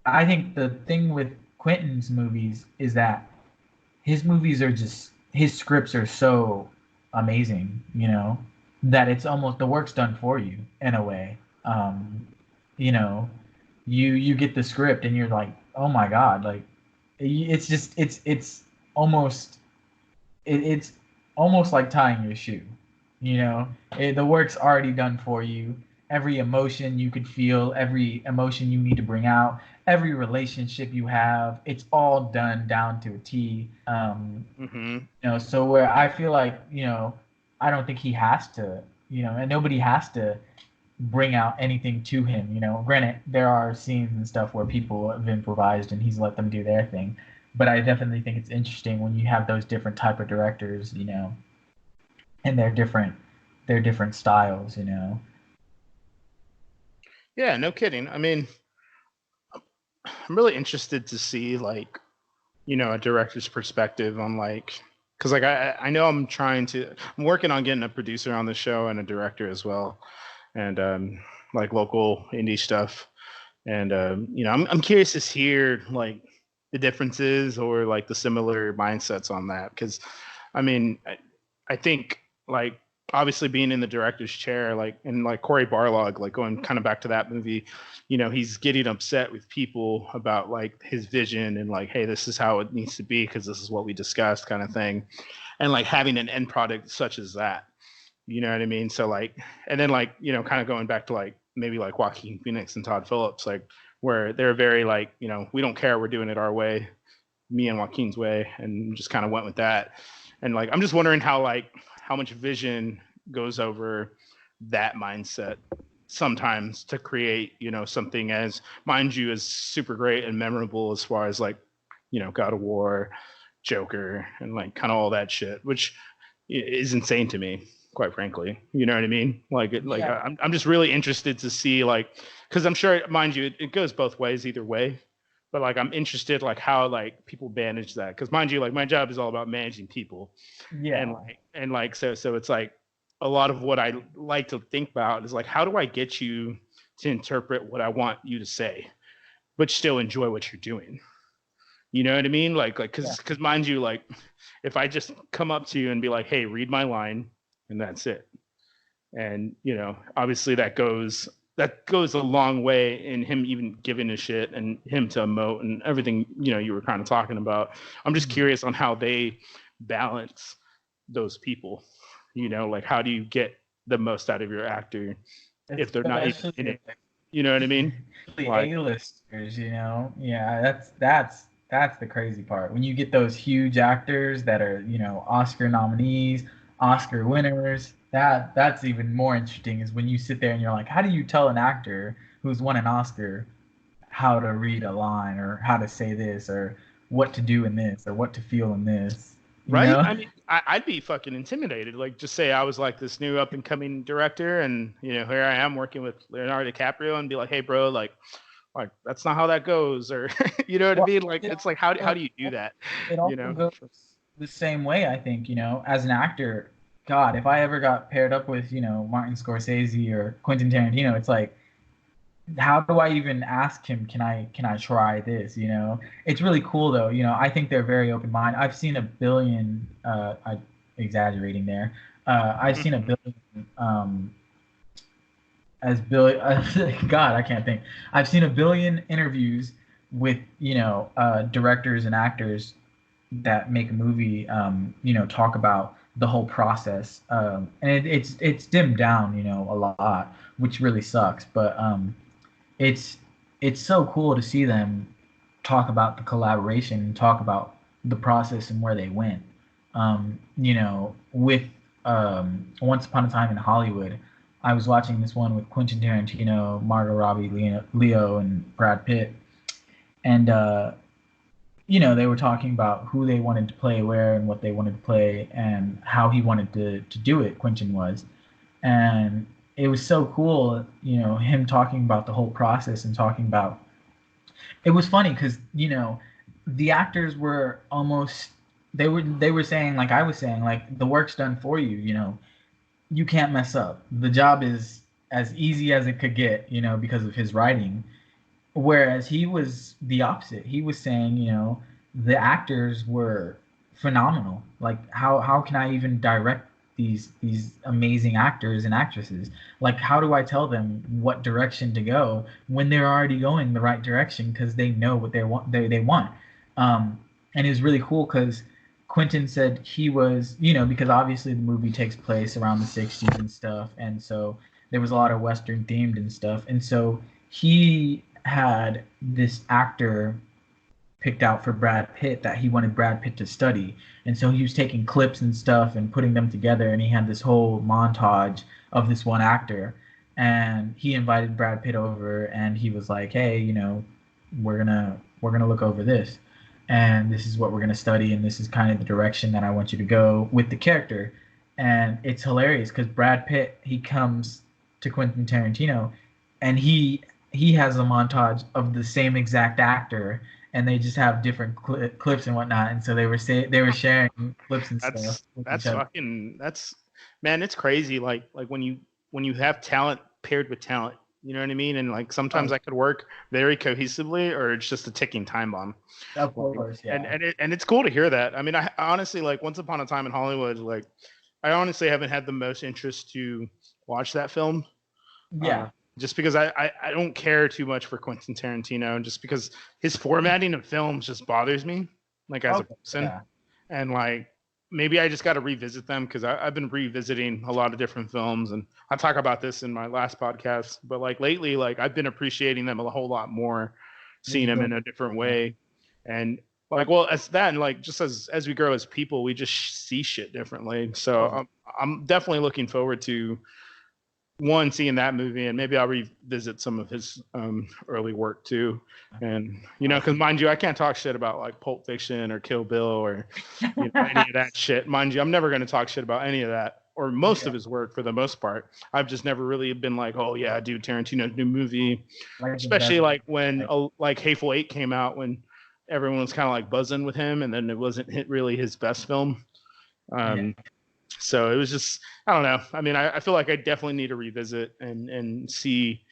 I think the thing with Quentin's movies is that his movies are just, his scripts are so amazing, that it's almost, the work's done for you in a way. You know, you get the script and you're like, oh my God, like, it's just it's almost like tying your shoe. The work's already done for you. Every emotion you could feel, every emotion you need to bring out, every relationship you have, it's all done down to a T. So where I feel like, I don't think he has to, and nobody has to bring out anything to him. Granted, there are scenes and stuff where people have improvised and he's let them do their thing, but I definitely think it's interesting when you have those different type of directors, and their different styles. Yeah, no kidding. I mean, I'm really interested to see like, a director's perspective on like, because like I know I'm working on getting a producer on the show and a director as well, and like local indie stuff, and I'm curious to hear like the differences or like the similar mindsets on that, because I mean I think like obviously being in the director's chair, like, and like Corey Barlog, like going kind of back to that movie, he's getting upset with people about like his vision and like, hey, this is how it needs to be because this is what we discussed, kind of thing, and like having an end product such as that. You know what I mean? So like, and then like, kind of going back to like maybe like Joaquin Phoenix and Todd Phillips, like where they're very like, we don't care, we're doing it our way, me and Joaquin's way, and just kind of went with that. And like, I'm just wondering how much vision goes over that mindset sometimes to create, something as, mind you, is super great and memorable as far as like, God of War, Joker, and like kind of all that shit, which is insane to me, quite frankly. You know what I mean? Like, Yeah. I'm just really interested to see like, because I'm sure, mind you, it goes both ways either way. But like, I'm interested like how like people manage that, because mind you, like my job is all about managing people, Yeah. and like so it's like a lot of what I like to think about is like, how do I get you to interpret what I want you to say, but still enjoy what you're doing? You know what I mean? Like Yeah. because mind you, like if I just come up to you and be like, hey, read my line, and that's it, and obviously that goes a long way in him even giving a shit and him to emote and everything you were kind of talking about. I'm just curious on how they balance those people. Like how do you get the most out of your actor if they're not even in Especially it? You know what I mean? the Like, A-listers. Yeah, that's the crazy part. When you get those huge actors that are, Oscar nominees, Oscar winners, that's even more interesting is when you sit there and you're like, how do you tell an actor who's won an Oscar how to read a line or how to say this or what to do in this or what to feel in this, you right? know? I mean, I'd be fucking intimidated. Like, just say I was like this new up and coming director, and here I am working with Leonardo DiCaprio, and be like, hey, bro, like that's not how that goes, or you know what I Well, mean? Like, it's like how do you do that? it You also know? goes the same way, I think, as an actor. God, if I ever got paired up with, Martin Scorsese or Quentin Tarantino, it's like, how do I even ask him, can I try this? It's really cool though. I think they're very open minded. I've seen a billion, I'm exaggerating there. I've seen a billion as billion. God, I can't think. I've seen a billion interviews with directors and actors that make a movie, talk about the whole process, and it's dimmed down, a lot, which really sucks. But it's it's so cool to see them talk about the collaboration and talk about the process and where they went. With Once Upon a Time in Hollywood, I was watching this one with Quentin Tarantino, Margot Robbie, Leo, and Brad Pitt, and they were talking about who they wanted to play where and what they wanted to play and how he wanted to do it, Quentin was. And it was so cool, him talking about the whole process and talking about it was funny because the actors were almost they were saying, like I was saying, like the work's done for you. You can't mess up. The job is as easy as it could get, because of his writing. Whereas he was the opposite. He was saying, the actors were phenomenal. Like how can I even direct these amazing actors and actresses? Like how do I tell them what direction to go when they're already going the right direction because they know what they want. And it was really cool because Quentin said he was, because obviously the movie takes place around the 60s and stuff, and so there was a lot of Western themed and stuff, and so he had this actor picked out for Brad Pitt that he wanted Brad Pitt to study. And so he was taking clips and stuff and putting them together, and he had this whole montage of this one actor. And he invited Brad Pitt over, and he was like, "Hey, we're gonna look over this, and this is what we're gonna study, and this is kind of the direction that I want you to go with the character." And it's hilarious because Brad Pitt, he comes to Quentin Tarantino, and he has a montage of the same exact actor, and they just have different clips and whatnot. And so they were sharing clips and stuff. That's man, it's crazy. Like when you have talent paired with talent, you know what I mean? And like sometimes that could work very cohesively, or it's just a ticking time bomb. Of course, yeah. And it's cool to hear that. I mean, I honestly, like Once Upon a Time in Hollywood, like I honestly haven't had the most interest to watch that film. Yeah. Just because I don't care too much for Quentin Tarantino, and just because his formatting of films just bothers me, like as a person. Yeah. And like maybe I just got to revisit them because I've been revisiting a lot of different films, and I talk about this in my last podcast. But like lately, like I've been appreciating them a whole lot more, seeing them in a different way, and like as that, and like just as we grow as people, we just see shit differently. So I'm definitely looking forward to one, seeing that movie, and maybe I'll revisit some of his early work too. And because mind you, I can't talk shit about like Pulp Fiction or Kill Bill or any of that shit. Mind you, I'm never going to talk shit about any of that or most of his work for the most part. I've just never really been like, oh yeah, dude, Tarantino's new movie, especially like when like Hateful Eight came out, when everyone was kind of like buzzing with him, and then it wasn't really his best film. So it was just, I don't know. I mean, I feel like I definitely need to revisit and see,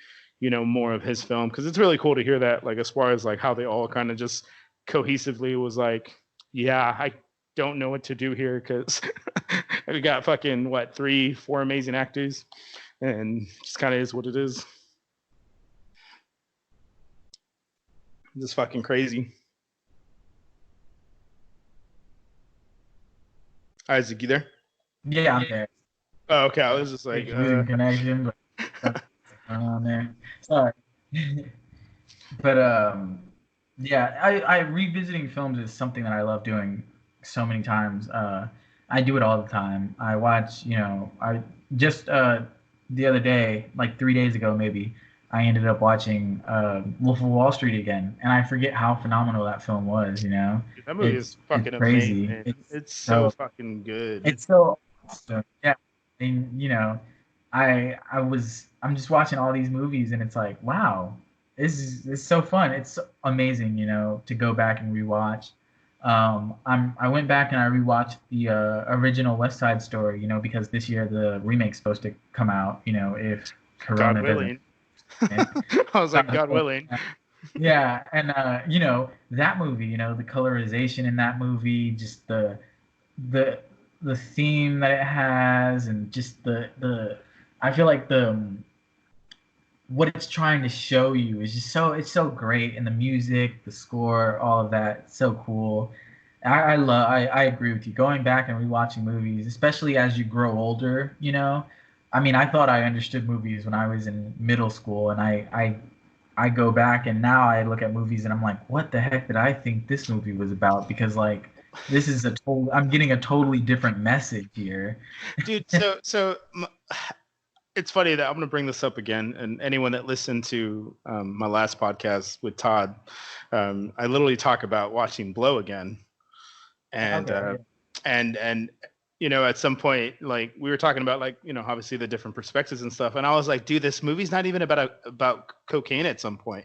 more of his film, because it's really cool to hear that, like as far as like how they all kind of just cohesively was like, yeah, I don't know what to do here because we got fucking 3-4 amazing actors, and just kind of is what it is. Just fucking crazy. Isaac, you there? Yeah, I'm there. Oh, okay. I was just like connection, but on there. Sorry. But yeah, I revisiting films is something that I love doing so many times. I do it all the time. I watch, I just the other day, like 3 days ago maybe, I ended up watching Wolf of Wall Street again, and I forget how phenomenal that film was. That movie is fucking crazy. Amazing. It's so fucking good. It's so awesome. Yeah, and I'm just watching all these movies, and it's like, wow, it's so fun. It's amazing, to go back and rewatch. I went back and I rewatched the original West Side Story, because this year the remake's supposed to come out, if Corona God willing. I was like, God willing. Yeah, and that movie, the colorization in that movie, just the theme that it has, and just the I feel like what it's trying to show you is just it's so great, and the music, the score, all of that, it's so cool. I agree with you. Going back and rewatching movies, especially as you grow older, I mean, I thought I understood movies when I was in middle school, and I go back and now I look at movies and I'm like, what the heck did I think this movie was about? Because like this is I'm getting a totally different message here. Dude. It's funny that I'm going to bring this up again, and anyone that listened to my last podcast with Todd, I literally talk about watching Blow again, and Okay, yeah. and at some point, like we were talking about, like obviously the different perspectives and stuff, and I was like, dude, this movie's not even about cocaine at some point.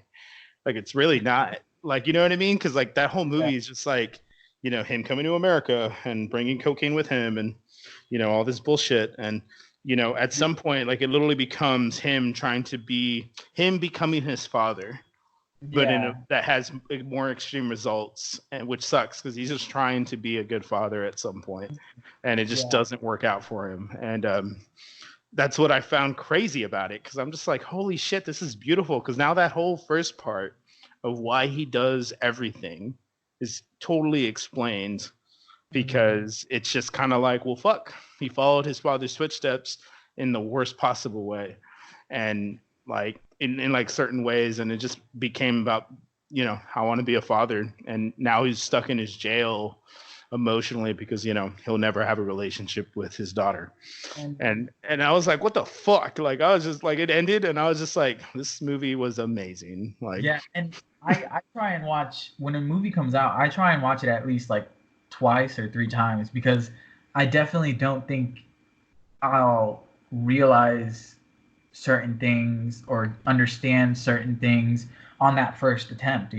Like it's really not. Like, you know what I mean? Because like that whole Yeah. movie is just like him coming to America and bringing cocaine with him, and all this bullshit. And at some point, like it literally becomes him trying to be him becoming his father, but Yeah. that has more extreme results, and which sucks because he's just trying to be a good father at some point, and it just Yeah. doesn't work out for him. And that's what I found crazy about it, because I'm just like, holy shit, this is beautiful. Because now that whole first part of why he does everything is totally explained, Mhm. because it's just kind of like, well, fuck, he followed his father's footsteps in the worst possible way, and like in like certain ways, and it just became about I want to be a father, and now he's stuck in his jail emotionally because he'll never have a relationship with his daughter. And And I was like, what the fuck? Like I was just like, it ended, and I was just like, this movie was amazing. Like, yeah, and I try and watch when a movie comes out, I try and watch it at least like twice or three times because I definitely don't think I'll realize certain things or understand certain things on that first attempt.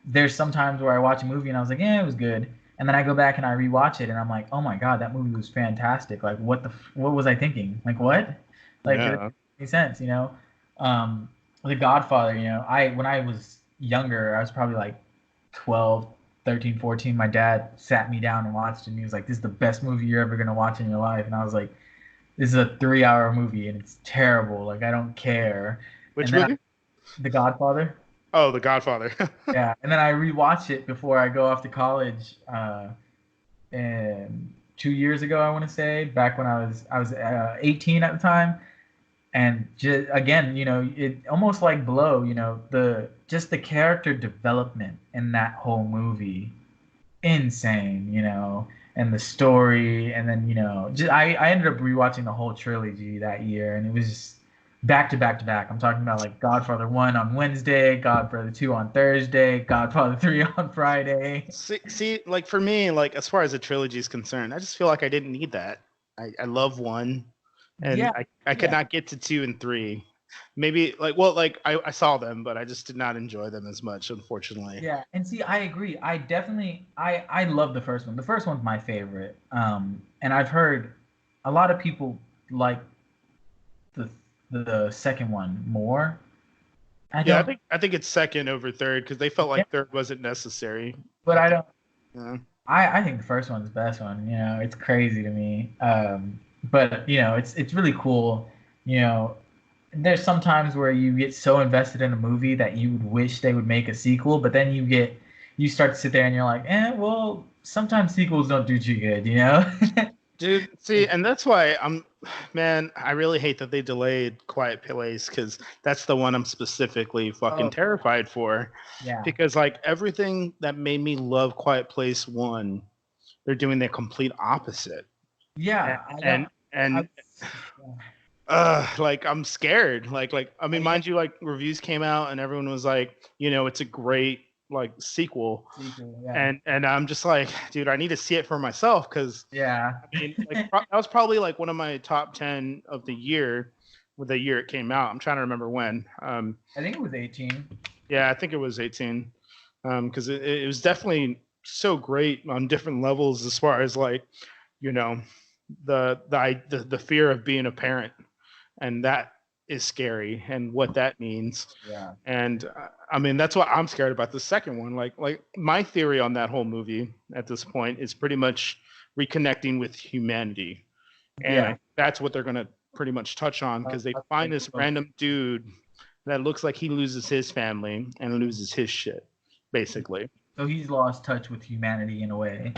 There's sometimes where I watch a movie and I was like, yeah, it was good. And then I go back and I rewatch it and I'm like, oh my God, that movie was fantastic. Like, what was I thinking? Like, what? Like, it doesn't yeah, make sense. Um, The Godfather, when I was younger, I was probably like 12, 13, 14. My dad sat me down and watched it and he was like, this is the best movie you're ever going to watch in your life. And I was like, this is a 3 hour movie and it's terrible. Like I don't care. which And then movie? The Godfather. Oh, The Godfather. Yeah. And then I rewatched it before I go off to college. And 2 years ago, I want to say, back when I was 18 at the time, and just again, it almost like Blow. The character development in that whole movie, insane. And the story, and then I ended up rewatching the whole trilogy that year, and it was just back to back to back. I'm talking about like Godfather 1 on Wednesday, Godfather 2 on Thursday, Godfather 3 on Friday. See, like for me, like as far as the trilogy is concerned, I just feel like I didn't need that. I love one, and Yeah, I could yeah, not get to two and three. Maybe like, well, like I saw them, but I just did not enjoy them as much, unfortunately. yeah. And see, I agree. I love the first one. The first one's my favorite. And I've heard a lot of people like the the second one more. I Yeah, don't. I think it's second over third because they felt Yeah, like third wasn't necessary but at I the. don't. Yeah. I think the first one's the best one. It's crazy to me. But it's really cool. You know, there's sometimes where you get so invested in a movie that you would wish they would make a sequel, but then you start to sit there and you're like, well, sometimes sequels don't do too good. Dude, see, and that's why man, I really hate that they delayed Quiet Place, because that's the one I'm specifically fucking Oh, terrified for. yeah, Because like everything that made me love Quiet Place 1, they're doing the complete opposite. And yeah. I and don't. I and yeah. like I'm scared. Like I mean, Yeah, mind you, like reviews came out and everyone was like, it's a great like sequel. sequel. Yeah, And I'm just like, dude, I need to see it for myself, because yeah. I mean, like that was probably like one of my top 10 of the year, with the year it came out. I'm trying to remember when. I think it was 18. Yeah, I think it was 18. Because it was definitely so great on different levels, as far as like, you know, the fear of being a parent, and that is scary, and what that means. Yeah, And I mean, that's what I'm scared about the second one. Like my theory on that whole movie at this point is pretty much reconnecting with humanity, and yeah. that's what they're gonna pretty much touch on, because they That's find like this random dude that looks like he loses his family and loses his shit, basically. So he's lost touch with humanity in a way.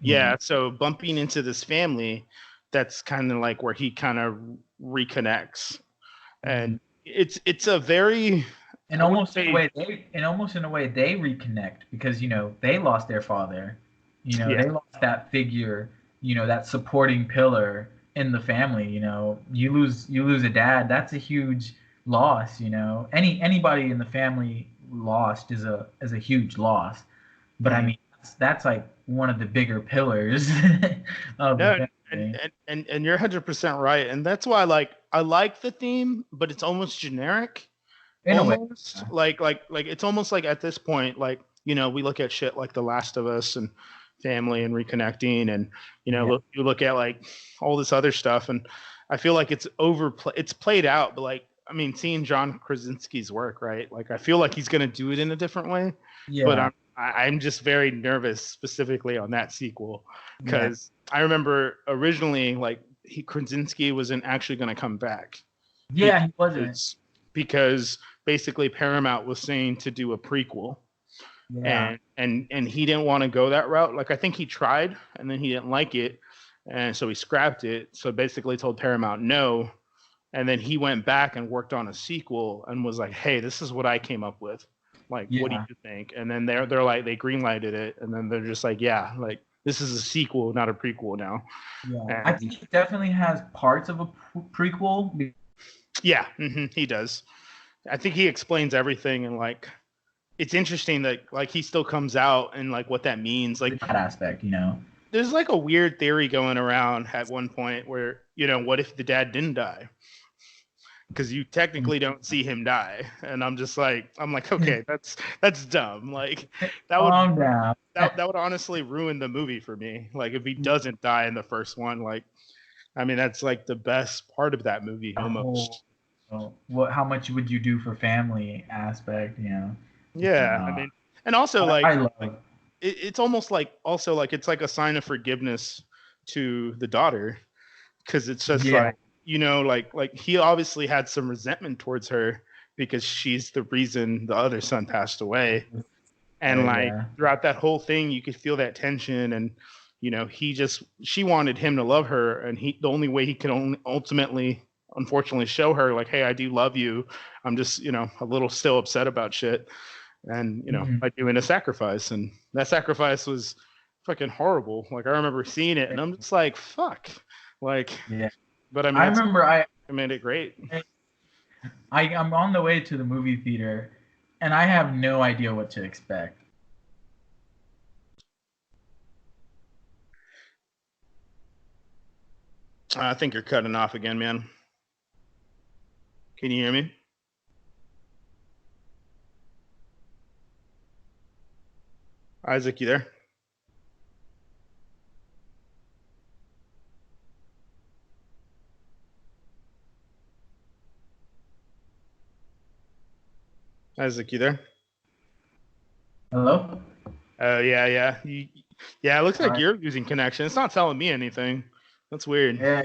Yeah, so bumping into this family, that's kind of like where he kind of reconnects, and it's a very, And I would almost in a say, way they reconnect because they lost their father. yeah, They lost that figure, that supporting pillar in the family. You lose a dad, that's a huge loss. Anybody in the family lost is a huge loss. But I mhm. mean that's like one of the bigger pillars of No, the and family. and you're 100% right, and that's why I like the theme, but it's almost generic, In a way. almost like it's almost like at this point, like we look at shit like The Last of Us and family and reconnecting, and Yeah. you look at like all this other stuff, and I feel like it's played out, but like I mean, seeing John Krasinski's work, right? Like I feel like he's gonna do it in a different way, but Yeah. I'm just very nervous specifically on that sequel Yeah. because I remember originally like Krasinski wasn't actually gonna come back Yeah, he wasn't. because because basically Paramount was saying to do a prequel, Yeah. and he didn't want to go that route. Like I think he tried and then he didn't like it, and so he scrapped it. So basically told Paramount no, and then he went back and worked on a sequel and was like, "Hey, this is what I came up with. Like, what do Yeah. you think?" And then they're like they greenlighted it, and then they're just like, "Yeah, like this is a sequel, not a prequel now." Yeah, I And think it definitely has parts of a prequel. yeah, he does. I think he explains everything, and like it's interesting that like he still comes out and like what that means. Like That aspect. there's like a weird theory going around at one point where what if the dad didn't die? Because you technically don't see him die, and I'm like, okay, that's dumb. Like that would Calm down. that would honestly ruin the movie for me. Like if he doesn't die in the first one, like I mean that's like the best part of that movie The whole, almost. how much would you do for family aspect. Yeah, I No, mean, and also I like love. it's almost like also like it's like a sign of forgiveness to the daughter because it's just Yeah. like like he obviously had some resentment towards her because she's the reason the other son passed away, and like Yeah. throughout that whole thing you could feel that tension, and she wanted him to love her, and the only way he could only ultimately unfortunately show her like, hey, I do love you, I'm just a little still upset about shit, and Mhm. by doing a sacrifice, and that sacrifice was fucking horrible. Like I remember seeing it and I'm just like, fuck, like, Yeah. but I mean I that's remember I made it great. I'm on the way to the movie theater, and I have no idea what to expect. I think you're cutting off again, man. Can you hear me? Isaac, you there? Isaac, you there? Hello. Yeah, yeah. Yeah, it looks All like right. you're using connection. It's not telling me anything. That's weird. Yeah,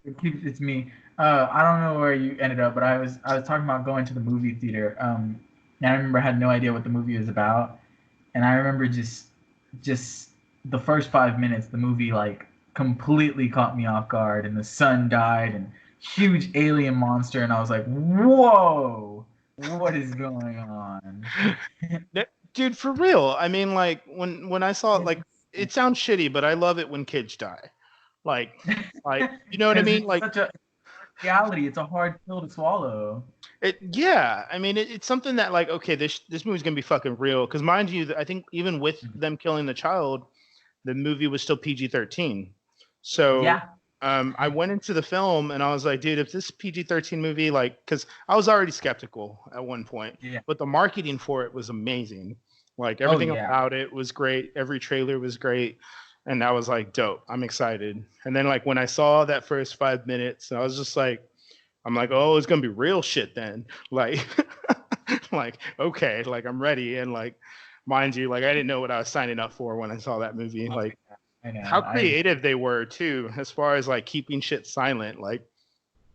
it's me. I don't know where you ended up, but I was talking about going to the movie theater. And I remember I had no idea what the movie was about, and I remember just the first 5 minutes, the movie like completely caught me off guard, and the sun died, and huge alien monster, and I was like, whoa, what is going on? Dude, for real. I mean, like when I saw it, like it sounds shitty, but I love it when kids die. Like, you know what I Because mean? it's Like such a reality. It's a hard pill to swallow. yeah. I mean, it's something that like, okay, this movie's gonna be fucking real. Because mind you, I think even with them killing the child, the movie was still PG-13. So Yeah. I went into the film and I was like, dude, if this PG-13 movie, like, because I was already skeptical at one point, Yeah. but the marketing for it was amazing. Like Oh everything yeah. about it was great. Every trailer was great. And I was like, dope. I'm excited. And then like when I saw that first 5 minutes, I was just like, I'm like, oh, it's gonna be real shit then. Like, like okay, like I'm ready. And like, mind you, like I didn't know what I was signing up for when I saw that movie. Like I know. how I creative they were too, as far as like keeping shit silent. Like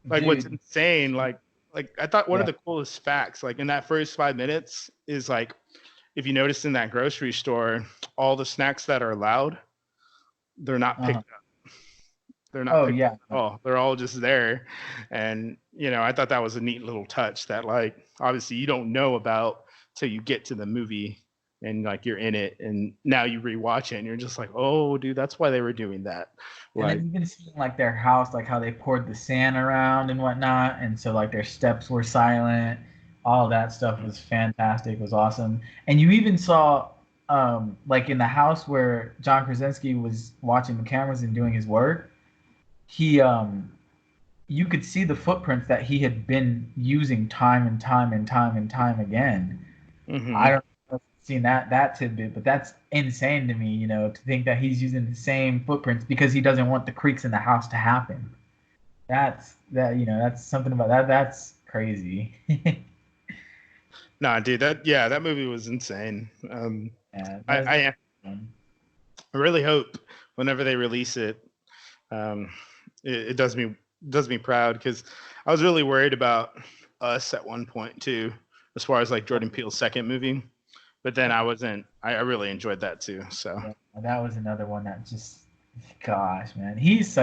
what's dude. insane, like like I thought one of Yeah. the coolest facts, like in that first 5 minutes, is like if you notice in that grocery store, all the snacks that are allowed, they're not Uh-huh. picked up. They're not Oh picked up yeah. at all. They're all just there. And, I thought that was a neat little touch that, like, obviously you don't know about till you get to the movie and, like, you're in it. And now you rewatch it and you're just like, oh, dude, that's why they were doing that. And Like, then even seeing like their house, like how they poured the sand around and whatnot, and so like their steps were silent. All that stuff was fantastic. Was awesome. And you even saw, like in the house where John Krasinski was watching the cameras and doing his work, he you could see the footprints that he had been using time and time and time and time again. I mhm. don't know if you've seen that tidbit, but that's insane to me, to think that he's using the same footprints because he doesn't want the creaks in the house to happen. That's something about that. That's crazy. Nah, dude, that movie was insane. Yeah, I, that's I fun. I really hope whenever they release it, um, it does me proud because I was really worried about Us at one point too, as far as like Jordan Peele's second movie. But then I wasn't. I really enjoyed that too. So Yeah, that was another one that just, gosh, man, he's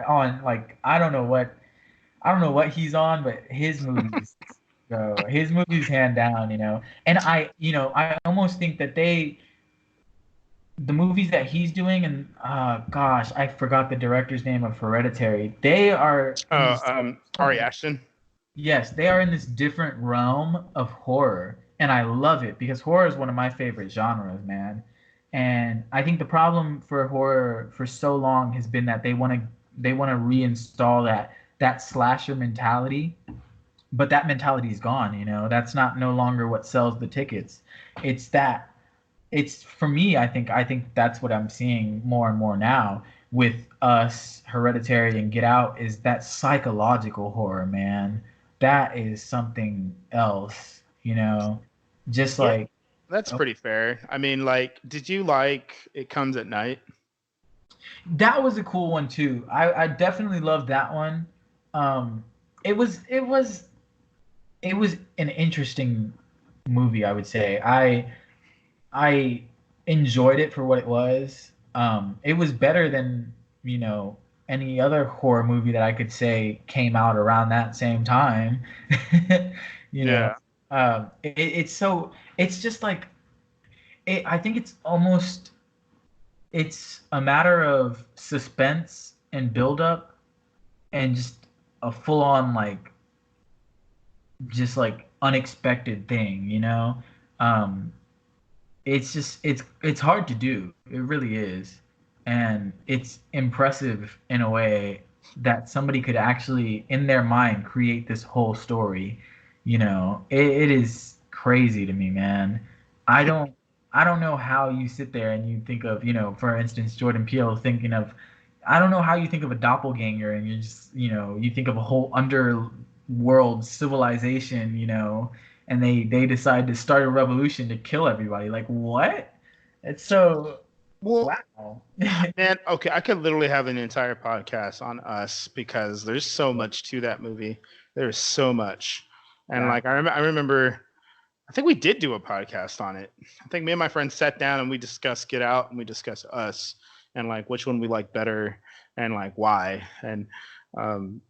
on like I don't know what he's on, but his movies hand down. And I almost think that the movies that he's doing, and gosh, I forgot the director's name of Hereditary. They are in this, Ari Ashton. yes, they are in this different realm of horror, and I love it because horror is one of my favorite genres, man. And I think the problem for horror for so long has been that they want to reinstall that slasher mentality, but that mentality is gone. That's not no longer what sells the tickets. It's that it's for me. I think that's what I'm seeing more and more now with Us, Hereditary, and Get Out is that psychological horror, man. That is something else. Just Yeah, like, that's oh, pretty fair. I mean, like, did you like It Comes at Night? that was a cool one too. I definitely loved that one. Um, it was an interesting movie, I would say. I enjoyed it for what it was. It was better than any other horror movie that I could say came out around that same time. you know, Yeah. it's just like I think it's a matter of suspense and build up and just a full on like just like unexpected thing. Um, it's just it's hard to do. It really is, and it's impressive in a way that somebody could actually in their mind create this whole story. It is crazy to me, man. I don't know how you sit there and you think of, for instance, Jordan Peele thinking of, I don't know how you think of a doppelganger and you just, you think of a whole underworld civilization, and they decide to start a revolution to kill everybody. Like what? It's so Well, wow. man, okay, I could literally have an entire podcast on Us because there's so much to that movie. There's so much, and Yeah. like I remember, I think we did do a podcast on it. I think me and my friends sat down and we discussed Get Out and we discussed Us and like which one we like better and like why and um,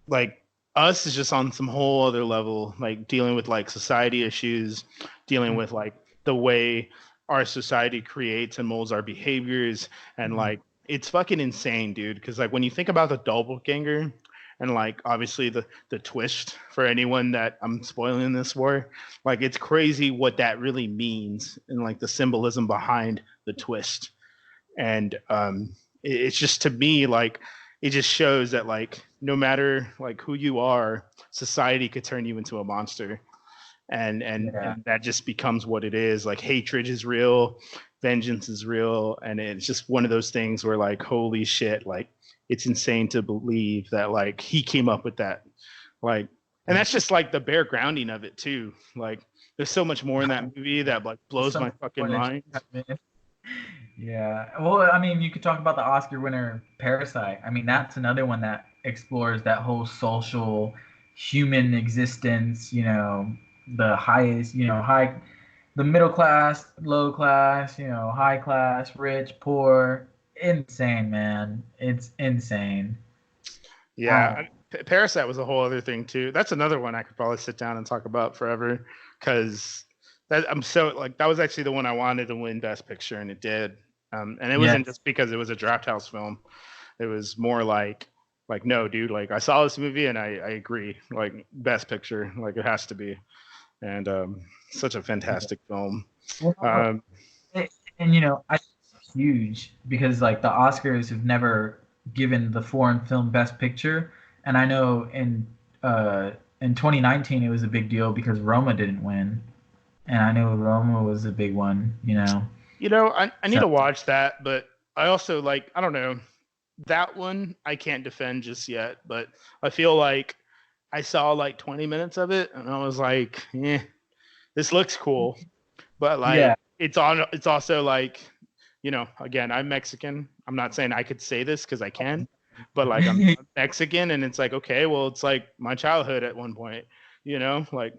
like Us is just on some whole other level, like dealing with like society issues, dealing with like the way our society creates and molds our behaviors, and Mhm. like it's fucking insane, dude. Because like when you think about the doppelganger, and like obviously the twist for anyone that I'm spoiling this for, like it's crazy what that really means and like the symbolism behind the twist and it's just to me like it just shows that like no matter like who you are, society could turn you into a monster, and and Yeah. and that just becomes what it is. Like hatred is real, vengeance is real, and it's just one of those things where like holy shit, like it's insane to believe that like he came up with that, like, and that's just like the bare grounding of it too. Like there's so much more in that movie that like There's blows so my much fucking more that mind. you have in. Yeah. Well, I mean, you could talk about the Oscar winner Parasite. I mean, that's another one that explores that whole social human existence, the highest, the middle class, low class, high class, rich, poor. Insane, man. It's insane. Yeah, Parasite was a whole other thing too. That's another one I could probably sit down and talk about forever because I'm so like that was actually the one I wanted to win Best Picture and it did. And it wasn't Yes. just because it was a Draft House film. It was more like no, dude. Like I saw this movie and I agree. Like Best Picture, like it has to be. And such a fantastic film. Well, Um, I think it's huge because like the Oscars have never given the foreign film Best Picture, and I know in 2019 it was a big deal because Roma didn't win, and I know Roma was a big one. I need So to watch that, but I also like I don't know that one I can't defend just yet, but I feel like I saw like 20 minutes of it and I was like, this looks cool, but like yeah, it's also like, again, I'm Mexican. I'm not saying I could say this because I can, but like I'm Mexican and it's like, okay, well, it's like my childhood at one point, like,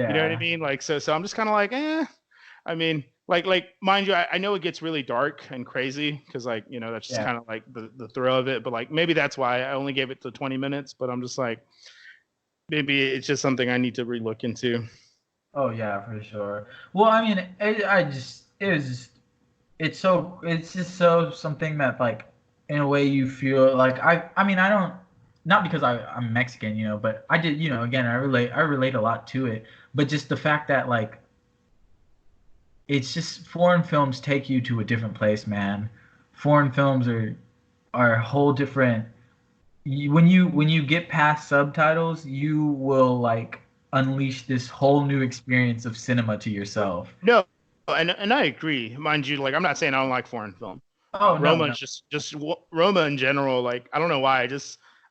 you know what I yeah, mean? Like, so I'm just kind of like, I mean, like mind you, I know it gets really dark and crazy because like that's just yeah. kind of like the thrill of it. But like maybe that's why I only gave it to 20 minutes. But I'm just like maybe it's just something I need to relook into. Oh yeah, for sure. Well, I mean, it's just so something that like in a way you feel like I mean I don't, not because I'm Mexican, but I did, again, I relate a lot to it, but just the fact that like it's just foreign films take you to a different place, man. Foreign films are a whole different, when you get past subtitles, you will like unleash this whole new experience of cinema to yourself. No, and I agree, mind you. Like I'm not saying I don't like foreign film. Oh no, Roma no. is just Roma in general. Like I don't know why.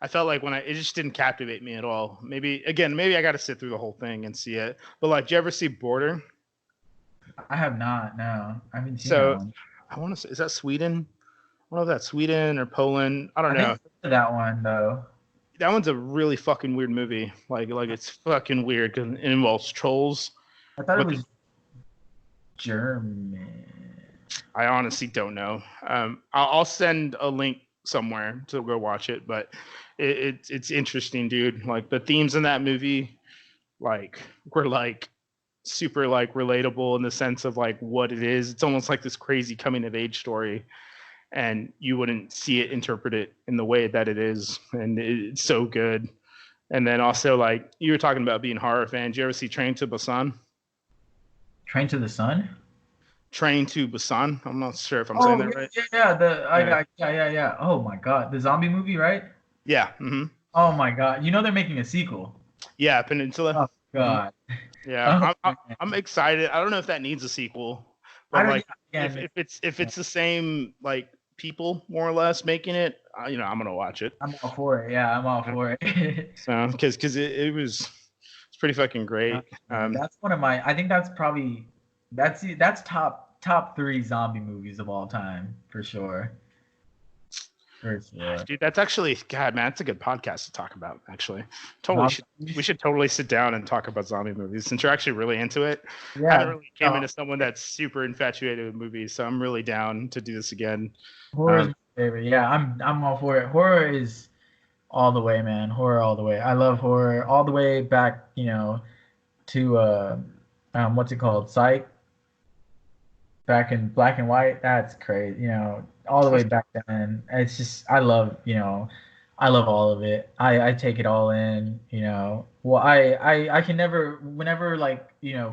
I felt like when it just didn't captivate me at all. Maybe I got to sit through the whole thing and see it. But like, do you ever see Border? I have not, no. I haven't seen that So one. I want to say, is that Sweden? I don't know if that's Sweden or Poland. I don't I think know. I've heard of that one though. That one's a really fucking weird movie. Like it's fucking weird because it involves trolls. I thought it But the, was German. I honestly don't know. I'll send a link somewhere to go watch it. But it's interesting, dude. Like the themes in that movie, like were like super like relatable in the sense of like what it is. It's almost like this crazy coming of age story and you wouldn't see it interpreted in the way that it is and it's so good. And then also like you were talking about being horror fans. You ever see Train to Busan? Train to the Sun? Train to Busan. I'm not sure if I'm saying Oh that yeah, right. yeah, yeah. Yeah. Yeah. Oh my God, the zombie movie, right? Yeah. Hmm. Oh my God, they're making a sequel. Yeah. Peninsula. Oh Hmm. God. Yeah. Oh I'm man. excited. I don't know if that needs a sequel, I but don't. like Yeah, if again, if it's the same like people more or less making it, I'm gonna watch it. I'm all for it. Yeah, I'm all for it. So because it was it's pretty fucking great. Man, that's one of my. I think that's probably that's top three zombie movies of all time for sure. For sure. Dude, that's actually God, man, that's a good podcast to talk about. Actually, totally Zombie should we movies? should totally sit down and talk about zombie movies since you're actually really into it. I haven't Yeah. really came into someone that's super infatuated with movies, so I'm really down to do this again. Horror is Um, my favorite. Yeah, I'm all for it. Horror is all the way, man. Horror all the way. I love horror all the way back, to what's it called? Psych, back in black and white. That's crazy. All the way back then. It's just I love all of it. I take it all in. Well, I can never, whenever like,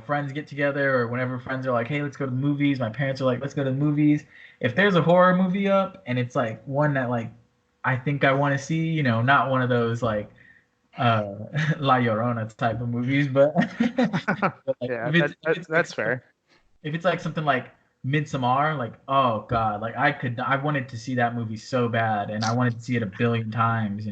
friends get together or whenever friends are like, "Hey, let's go to the movies." My parents are like, "Let's go to the movies." If there's a horror movie up and it's like one that like I think I want to see, not one of those like uh La Llorona type of movies, but, but like yeah, if it's if it's like that's fair. if it's like something like Midsommar, like oh god, like I wanted to see that movie so bad, and I wanted to see it a billion times.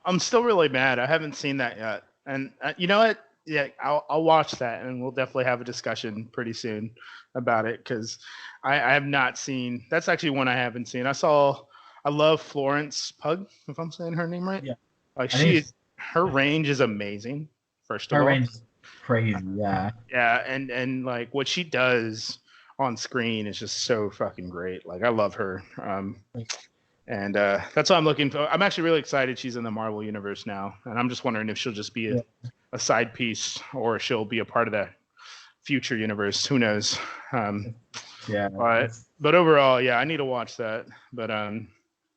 I'm still really mad. I haven't seen that yet, and you know what? Yeah, I'll watch that, and we'll definitely have a discussion pretty soon about it because I have not seen. That's actually one I haven't seen. I love Florence Pug, if I'm saying her name right. Yeah, Like I think she it's is her range is amazing. First of Her all, range is crazy. Yeah. yeah, and like what she does on screen is just so fucking great. Like I love her. And that's what I'm looking for. I'm actually really excited she's in the Marvel universe now, and I'm just wondering if she'll just be Yeah. a side piece or she'll be a part of that future universe. Who knows? Yeah. But overall, yeah, I need to watch that. But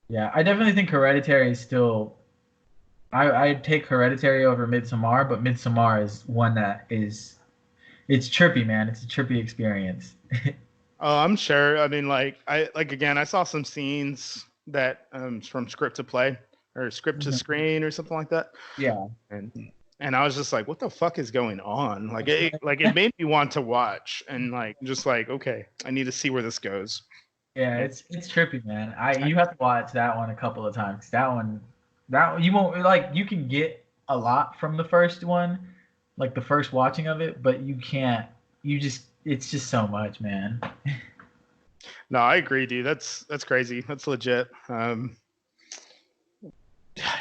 yeah, I definitely think Hereditary is still. I'd take Hereditary over Midsommar, but Midsommar is one that is. It's trippy, man. It's a trippy experience. oh, I'm sure. I mean, again, I saw some scenes that from script to play or script to screen or something like that. Yeah. And I was just like, what the fuck is going on? Like it made me want to watch and okay, I need to see where this goes. Yeah, it's trippy, man. You have to watch that one a couple of times. That one you won't like. You can get a lot from the first one, like the first watching of it, but you can't. It's just so much, man. No, I agree, dude. That's crazy. That's legit. Do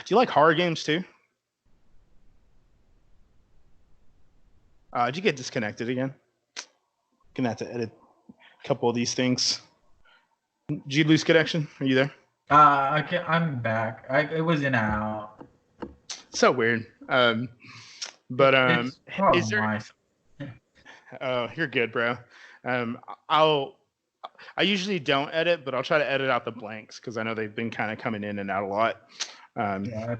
you like horror games too? Did you get disconnected again? Gonna have to edit a couple of these things. Did you lose connection? Are you there? I'm back. It was in and out. So weird. But is there? Oh, you're good, bro. I usually don't edit, but I'll try to edit out the blanks because I know they've been kind of coming in and out a lot. Yeah.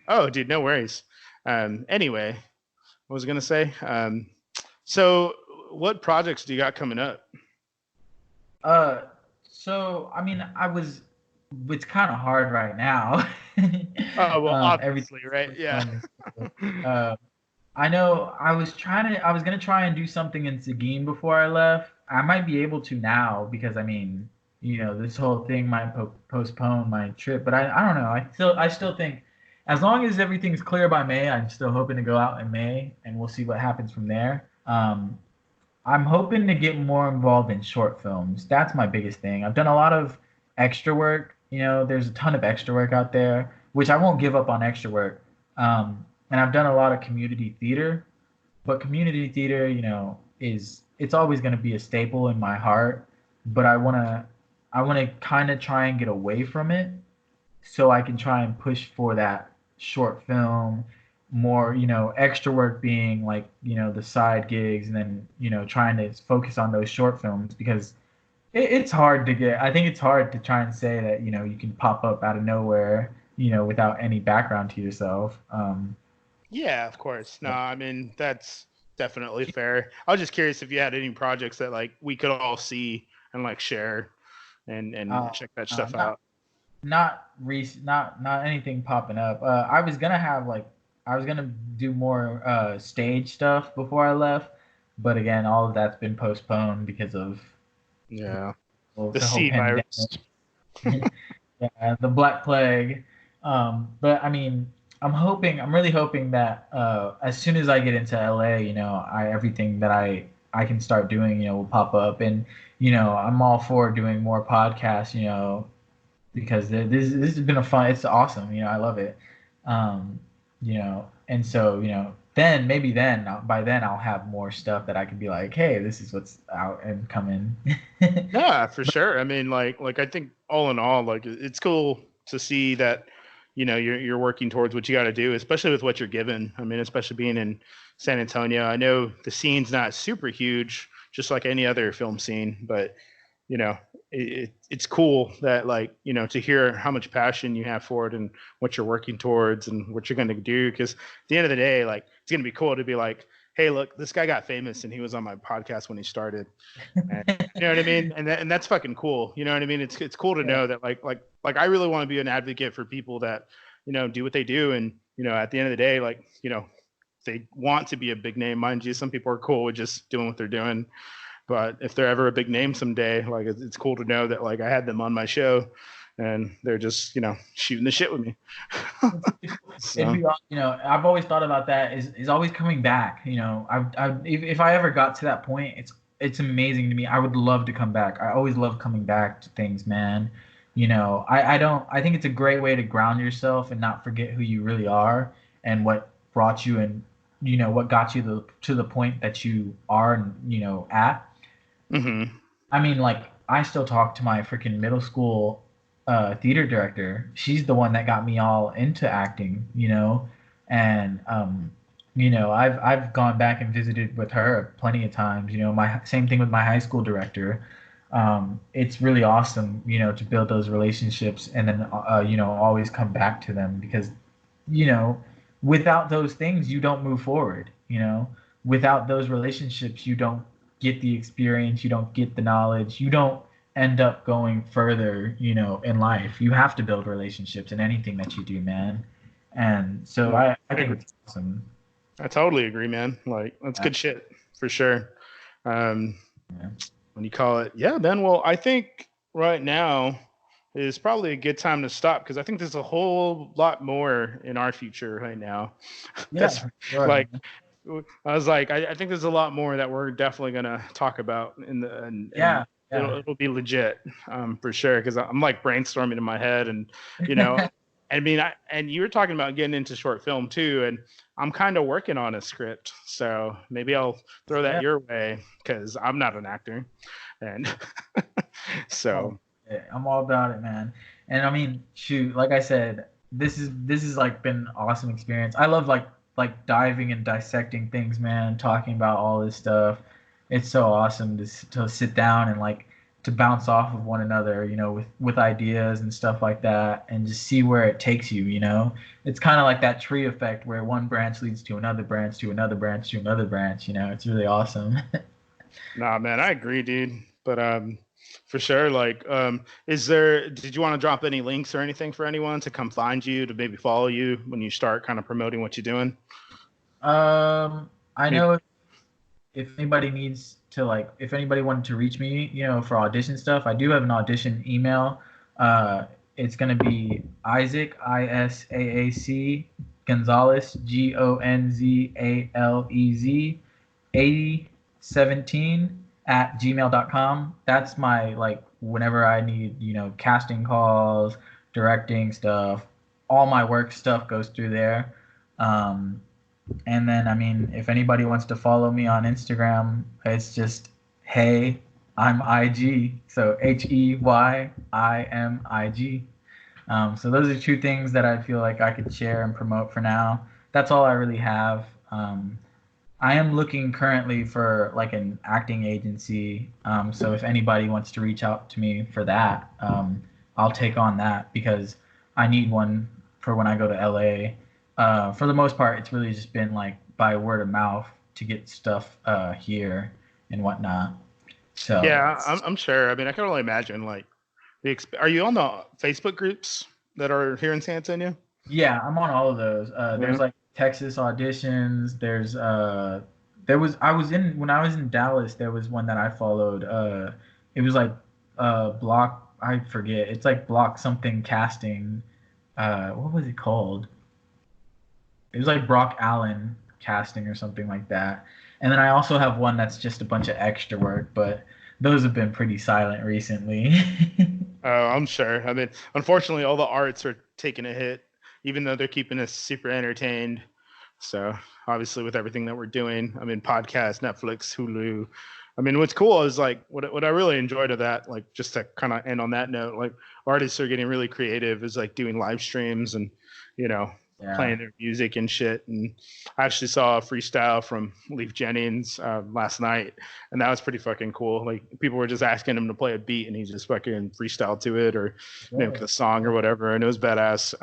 Oh, dude, no worries. Anyway, what was I gonna say? So what projects do you got coming up? So I mean, it's kind of hard right now. Oh well, obviously, right? Yeah. I know I was gonna try and do something in Seguin before I left. I might be able to now because I mean, this whole thing might postpone my trip, but I don't know. I still think as long as everything's clear by May, I'm still hoping to go out in May, and we'll see what happens from there. I'm hoping to get more involved in short films. That's my biggest thing. I've done a lot of extra work. There's a ton of extra work out there, which I won't give up on extra work. And I've done a lot of community theater, but community theater, it's always going to be a staple in my heart. But I want to kind of try and get away from it, so I can try and push for that short film, more, extra work being like, the side gigs, and then, trying to focus on those short films because it's hard to get. I think it's hard to try and say that, you can pop up out of nowhere, without any background to yourself. Yeah, of course. No, I mean, that's definitely fair. I was just curious if you had any projects that like we could all see and like share and check that stuff out. Not anything popping up. I was gonna do more stage stuff before I left, but again, all of that's been postponed because of the C virus. Yeah, the Black Plague. But I mean, I'm really hoping that as soon as I get into LA, everything that I can start doing, will pop up, and I'm all for doing more podcasts, because this has been it's awesome, I love it, and so then maybe by then I'll have more stuff that I can be like, hey, this is what's out and coming. Yeah, for sure. I mean, like I think all in all, like it's cool to see that you're working towards what you got to do, especially with what you're given. I mean, especially being in San Antonio. I know the scene's not super huge, just like any other film scene, but it's cool that to hear how much passion you have for it and what you're working towards and what you're going to do. Because at the end of the day, like it's going to be cool to be like, hey, look, this guy got famous and he was on my podcast when he started. And, you know what I mean? And that's fucking cool. You know what I mean? It's cool to know that like I really want to be an advocate for people that, do what they do. And, at the end of the day, they want to be a big name. Mind you, some people are cool with just doing what they're doing. But if they're ever a big name someday, like it's cool to know that like I had them on my show and they're just, shooting the shit with me. So. I've always thought about that is always coming back. If I ever got to that point, it's amazing to me. I would love to come back. I always love coming back to things, man. I think it's a great way to ground yourself and not forget who you really are and what brought you and, what got you to the point that you are, at. Mm-hmm. I mean, like, I still talk to my freaking middle school theater director. She's the one that got me all into acting, and I've gone back and visited with her plenty of times. My same thing with my high school director. It's really awesome, to build those relationships and then always come back to them because you know, without those things, you don't move forward. Without those relationships, you don't get the experience, you don't get the knowledge, you don't end up going further, in life. You have to build relationships in anything that you do, man. And so No, I I think agree. it's awesome. I totally agree, man. Like that's Yeah. good shit for sure. Um, Yeah. when you call it, yeah, man. Well, I think right now is probably a good time to stop because I think there's a whole lot more in our future right now. Yeah, That's for sure, like man. I was like, I think there's a lot more that we're definitely gonna talk about in the and Yeah, yeah. it'll be legit for sure because I'm like brainstorming in my head and you know I mean and you were talking about getting into short film too and I'm kind of working on a script so maybe I'll throw that Yeah. your way because I'm not an actor and Oh, so yeah, I'm all about it, man. And I mean, shoot, like I said, this is like been an awesome experience. I love like diving and dissecting things, man. Talking about all this stuff. It's so awesome to sit down and like to bounce off of one another, with ideas and stuff like that, and just see where it takes you. It's kind of like that tree effect where one branch leads to another branch to another branch to another branch. It's really awesome. nah man I agree dude but for sure like is there did you want to drop any links or anything for anyone to come find you to maybe follow you when you start kind of promoting what you're doing I maybe know if anybody needs to like if anybody wanted to reach me, for audition stuff, I do have an audition email. It's gonna be Isaac Isaac Gonzalez Gonzalez 8017 at gmail.com. That's my like whenever I need, casting calls, directing stuff, all my work stuff goes through there. Um, and then, I mean, if anybody wants to follow me on Instagram, it's just hey, I'm IG. So HEYIMIG. So those are two things that I feel like I could share and promote for now. That's all I really have. I am looking currently for like an acting agency. So if anybody wants to reach out to me for that, I'll take on that because I need one for when I go to LA. For the most part, it's really just been like by word of mouth to get stuff here and whatnot. So yeah I'm sure I mean I can only imagine like are you on the Facebook groups that are here in San Antonio yeah, I'm on all of those. yeah There's like Texas auditions. There was I was in when I was in Dallas. There was one that I followed. It was like block. I forget. It's like block something casting. What was it called? It was like Brock Allen casting or something like that. And then I also have one that's just a bunch of extra work, but those have been pretty silent recently. oh I'm sure I mean unfortunately all the arts are taking a hit even though they're keeping us super entertained so obviously with everything that we're doing I mean podcast Netflix Hulu I mean what's cool is like what I really enjoyed of that like just to kind of end on that note like artists are getting really creative is like doing live streams and you know Yeah. playing their music and shit and I actually saw a freestyle from Leaf Jennings last night and that was pretty fucking cool like people were just asking him to play a beat and he just fucking freestyle to it or make Sure. the song or whatever and it was badass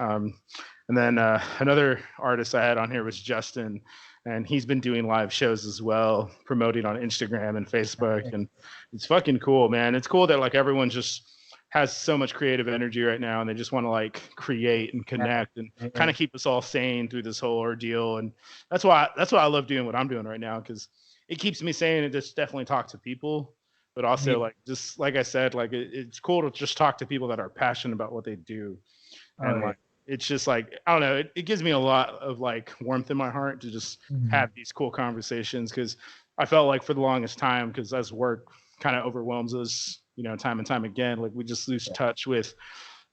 and then another artist I had on here was Justin, and he's been doing live shows as well, promoting on Instagram and Facebook, and it's fucking cool, man. It's cool that like everyone just has so much creative energy right now, and they just want to like create and Yeah. connect and kind Yeah. of keep us all sane through this whole ordeal. And that's why I love doing what I'm doing right now because it keeps me sane and just definitely talk to people. But Yeah. also, like just like I said, like it's cool to just talk to people that are passionate about what they do Oh and yeah. like it's just like I don't know it gives me a lot of like warmth in my heart to just Mhm. have these cool conversations because I felt like for the longest time because as work kind of overwhelms us, time and time again. Like we just lose touch with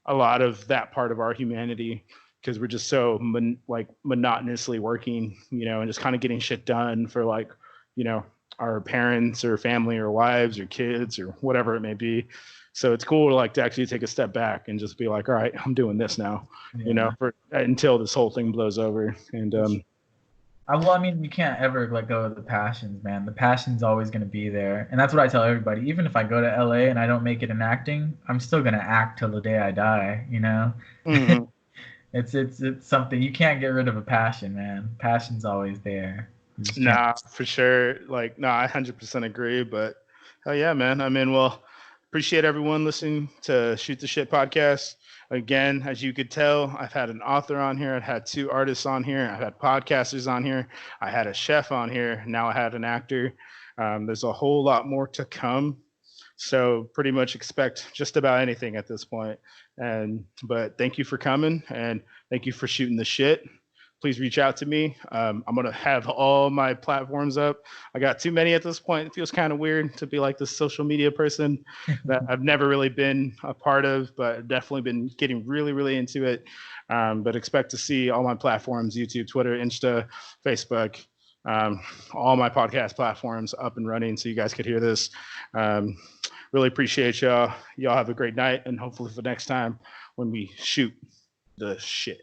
a lot of that part of our humanity because we're just so monotonously working, and just kind of getting shit done for like, our parents or family or wives or kids or whatever it may be. So it's cool to actually take a step back and just be like, all right, I'm doing this now, until this whole thing blows over. And well, I mean, you can't ever let go of the passions, man. The passion's always going to be there. And that's what I tell everybody. Even if I go to LA and I don't make it in acting, I'm still going to act till the day I die, Mm-hmm. It's something you can't get rid of a passion, man. Passion's always there. Nah, for sure. I 100% agree. But hell yeah, man. I mean, well, appreciate everyone listening to Shoot the Shit podcast. Again, as you could tell, I've had an author on here. I've had 2 artists on here. I've had podcasters on here. I had a chef on here. Now I had an actor. There's a whole lot more to come. So pretty much expect just about anything at this point. But thank you for coming, and thank you for shooting the shit. Please reach out to me. I'm going to have all my platforms up. I got too many at this point. It feels kind of weird to be like this social media person that I've never really been a part of, but I've definitely been getting really, really into it. But expect to see all my platforms, YouTube, Twitter, Insta, Facebook, all my podcast platforms up and running so you guys could hear this. Really appreciate y'all. Y'all have a great night, and hopefully for next time when we shoot the shit.